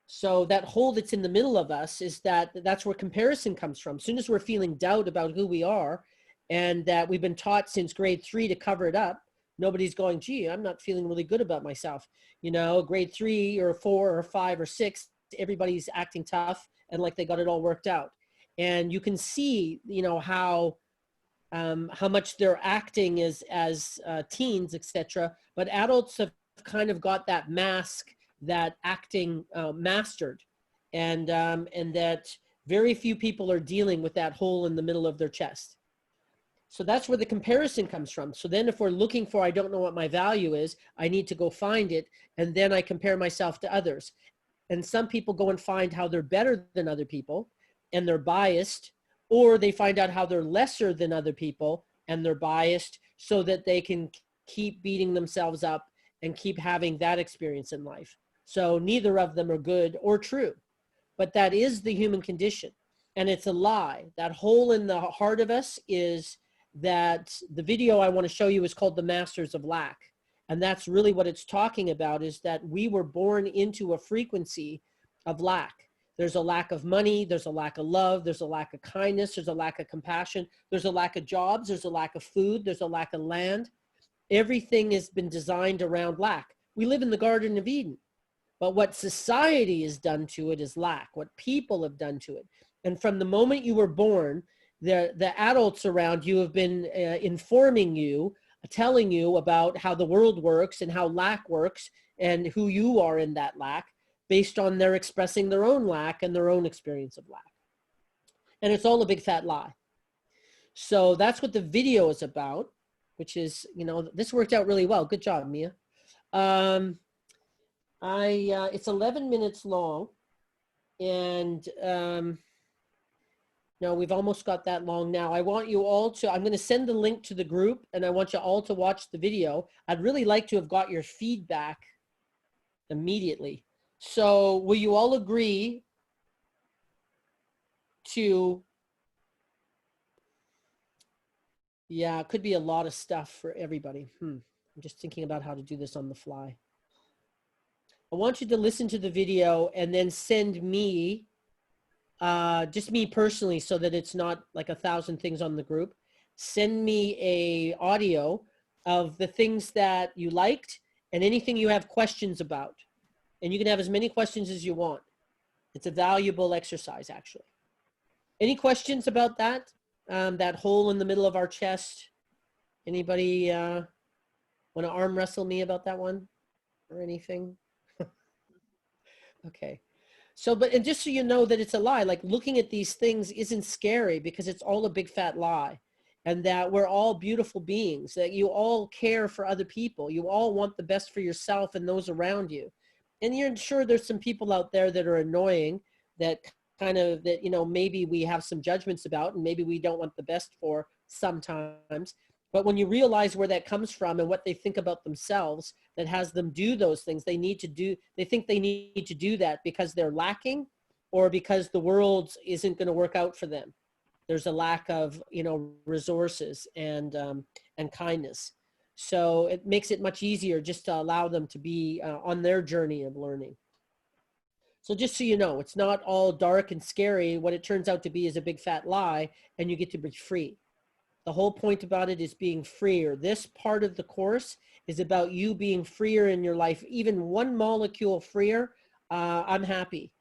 So that hole that's in the middle of us is that's where comparison comes from. As soon as we're feeling doubt about who we are, and that we've been taught since grade 3 to cover it up, nobody's going, gee, I'm not feeling really good about myself. Grade 3 or 4 or 5 or 6, everybody's acting tough and like they got it all worked out. And you can see, how much they're acting as teens, etc. But adults have kind of got that mask, that acting mastered, and that very few people are dealing with that hole in the middle of their chest. So that's where the comparison comes from. So then if we're looking for, I don't know what my value is, I need to go find it, and then I compare myself to others. And some people go and find how they're better than other people, and they're biased, or they find out how they're lesser than other people, and they're biased, so that they can keep beating themselves up and keep having that experience in life. So neither of them are good or true, but that is the human condition. And it's a lie. That hole in the heart of us is that the video I want to show you is called The Masters of Lack. And that's really what it's talking about, is that we were born into a frequency of lack. There's a lack of money, there's a lack of love, there's a lack of kindness, there's a lack of compassion, there's a lack of jobs, there's a lack of food, there's a lack of land. Everything has been designed around lack. We live in the Garden of Eden. But what society has done to it is lack, what people have done to it. And from the moment you were born, the adults around you have been informing you, telling you about how the world works and how lack works and who you are in that lack, based on their expressing their own lack and their own experience of lack. And it's all a big fat lie. So that's what the video is about, which is, this worked out really well. Good job, Mia. It's 11 minutes long, and no, we've almost got that long now. I want you all to, I'm going to send the link to the group, and I want you all to watch the video. I'd really like to have got your feedback immediately. So will you all agree to, yeah, it could be a lot of stuff for everybody. I'm just thinking about how to do this on the fly. I want you to listen to the video and then send me, just me personally, so that it's not like 1,000 things on the group. Send me a audio of the things that you liked and anything you have questions about. And you can have as many questions as you want. It's a valuable exercise, actually. Any questions about that? That hole in the middle of our chest? Anybody want to arm wrestle me about that one or anything? Okay. So, and just so you know that it's a lie, like looking at these things isn't scary because it's all a big fat lie. And that we're all beautiful beings, that you all care for other people. You all want the best for yourself and those around you. And you're sure there's some people out there that are annoying, that kind of, that, you know, maybe we have some judgments about and maybe we don't want the best for sometimes. But when you realize where that comes from and what they think about themselves that has them do those things, they think they need to do that because they're lacking or because the world isn't going to work out for them. There's a lack of, you know, resources and kindness. So it makes it much easier just to allow them to be on their journey of learning. So just so you know, it's not all dark and scary. What it turns out to be is a big fat lie, and you get to be free. The whole point about it is being freer. This part of the course is about you being freer in your life, even one molecule freer. I'm happy.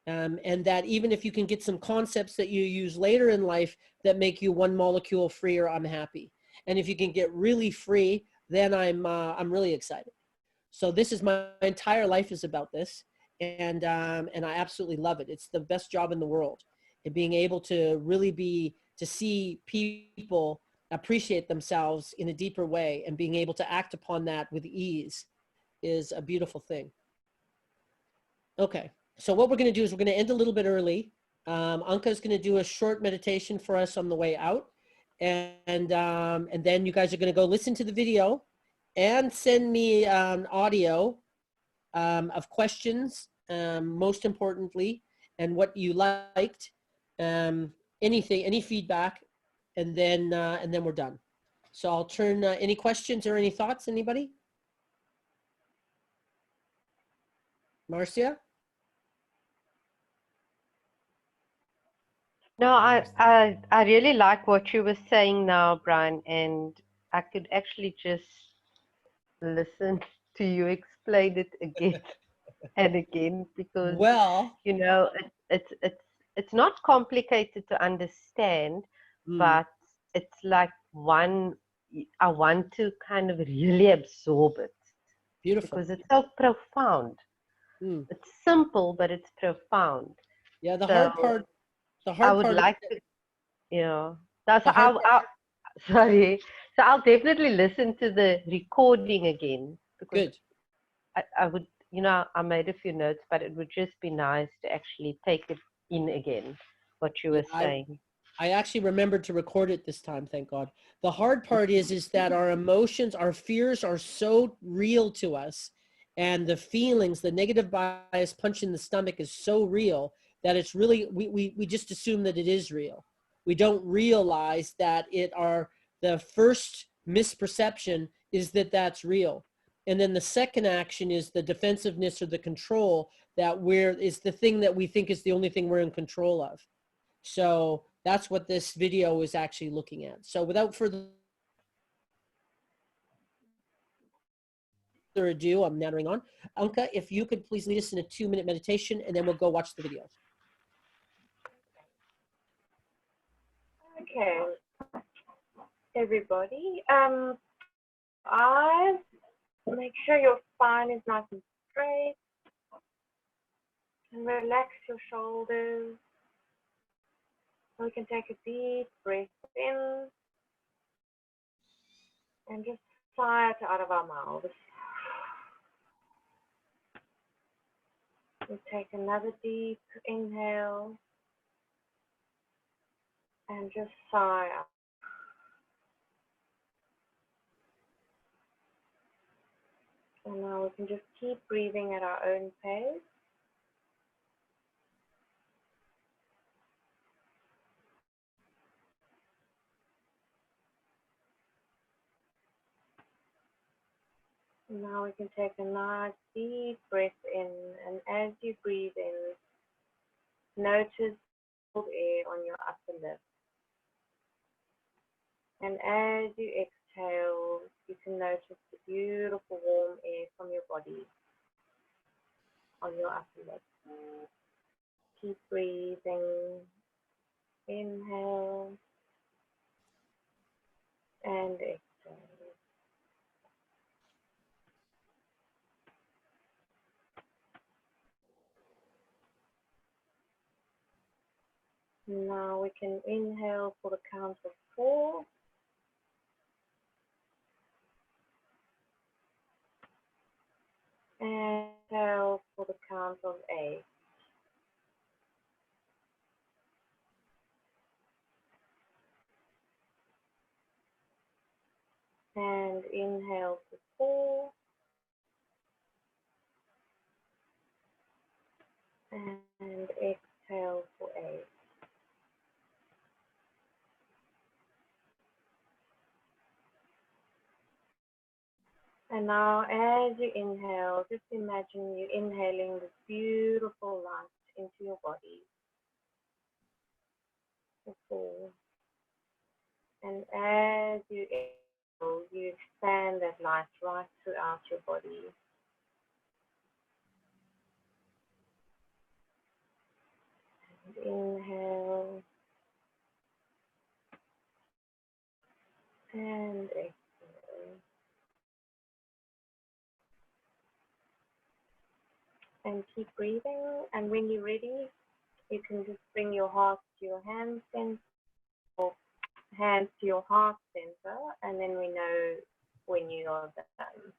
And that even if you can get some concepts that you use later in life that make you one molecule freer, I'm happy. And if you can get really free, then I'm really excited. So this is my entire life is about this, and I absolutely love it. It's the best job in the world, and being able to really to see people appreciate themselves in a deeper way and being able to act upon that with ease is a beautiful thing. Okay. So what we're going to do is we're going to end a little bit early. Anka is going to do a short meditation for us on the way out. And then you guys are going to go listen to the video and send me an audio of questions, most importantly, and what you liked, anything, any feedback, and then we're done. So I'll turn, any questions or any thoughts, anybody? Marcia? No, I really like what you were saying now, Brian, and I could actually just listen to you explain it again and again because, Well, you know, it's not complicated to understand, but it's like I want to kind of really absorb it. Beautiful. Because it's so profound. It's simple, but it's profound. Yeah, the so hard part. I would like to, you know. That's sorry. So I'll definitely listen to the recording again because good. I would, you know, I made a few notes, but it would just be nice to actually take it in again, what you were saying. I actually remembered to record it this time, thank God. The hard part is that our emotions, our fears are so real to us, and the feelings, the negative bias punch in the stomach is so real that it's really, we just assume that it is real. We don't realize that the first misperception is that that's real. And then the second action is the defensiveness or the control that is the thing that we think is the only thing we're in control of. So that's what this video is actually looking at. So without further ado, I'm nattering on. Anka, if you could please lead us in a 2-minute meditation, and then we'll go watch the video. Okay, everybody. Make sure your spine is nice and straight, and relax your shoulders. We can take a deep breath in and just sigh it out of our mouths. We take another deep inhale and just sigh out. And now we can just keep breathing at our own pace. Now we can take a nice deep breath in, and as you breathe in, notice cold air on your upper lip. And as you exhale, you can notice the beautiful warm air from your body on your upper lip. Keep breathing. Inhale and exhale. Now we can inhale for the count of 4. And exhale for the count of 8. And inhale for 4. And exhale for 8. And now as you inhale, just imagine you inhaling this beautiful light into your body. For 4. And as you exhale, you expand that light right throughout your body. And inhale. And exhale. And keep breathing. And when you're ready, you can just bring your heart to your hand center, or hands to your heart center, and then we know when you are done.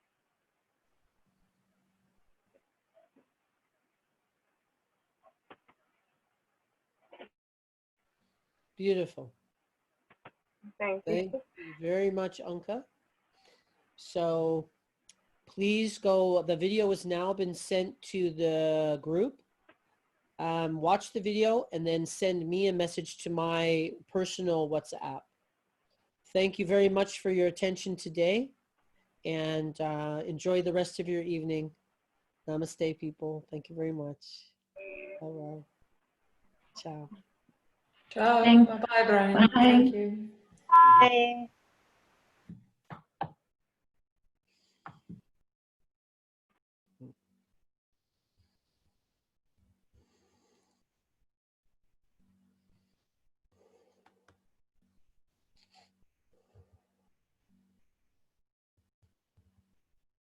– Beautiful. Thank Thank you. you very much, Anka. So please go, the video has now been sent to the group. Watch the video and then send me a message to my personal WhatsApp. Thank you very much for your attention today, and enjoy the rest of your evening. Namaste, people. Thank you very much. Bye-bye. Ciao. Ciao. Thanks. Bye, Bryan. Bye. Thank you. Bye.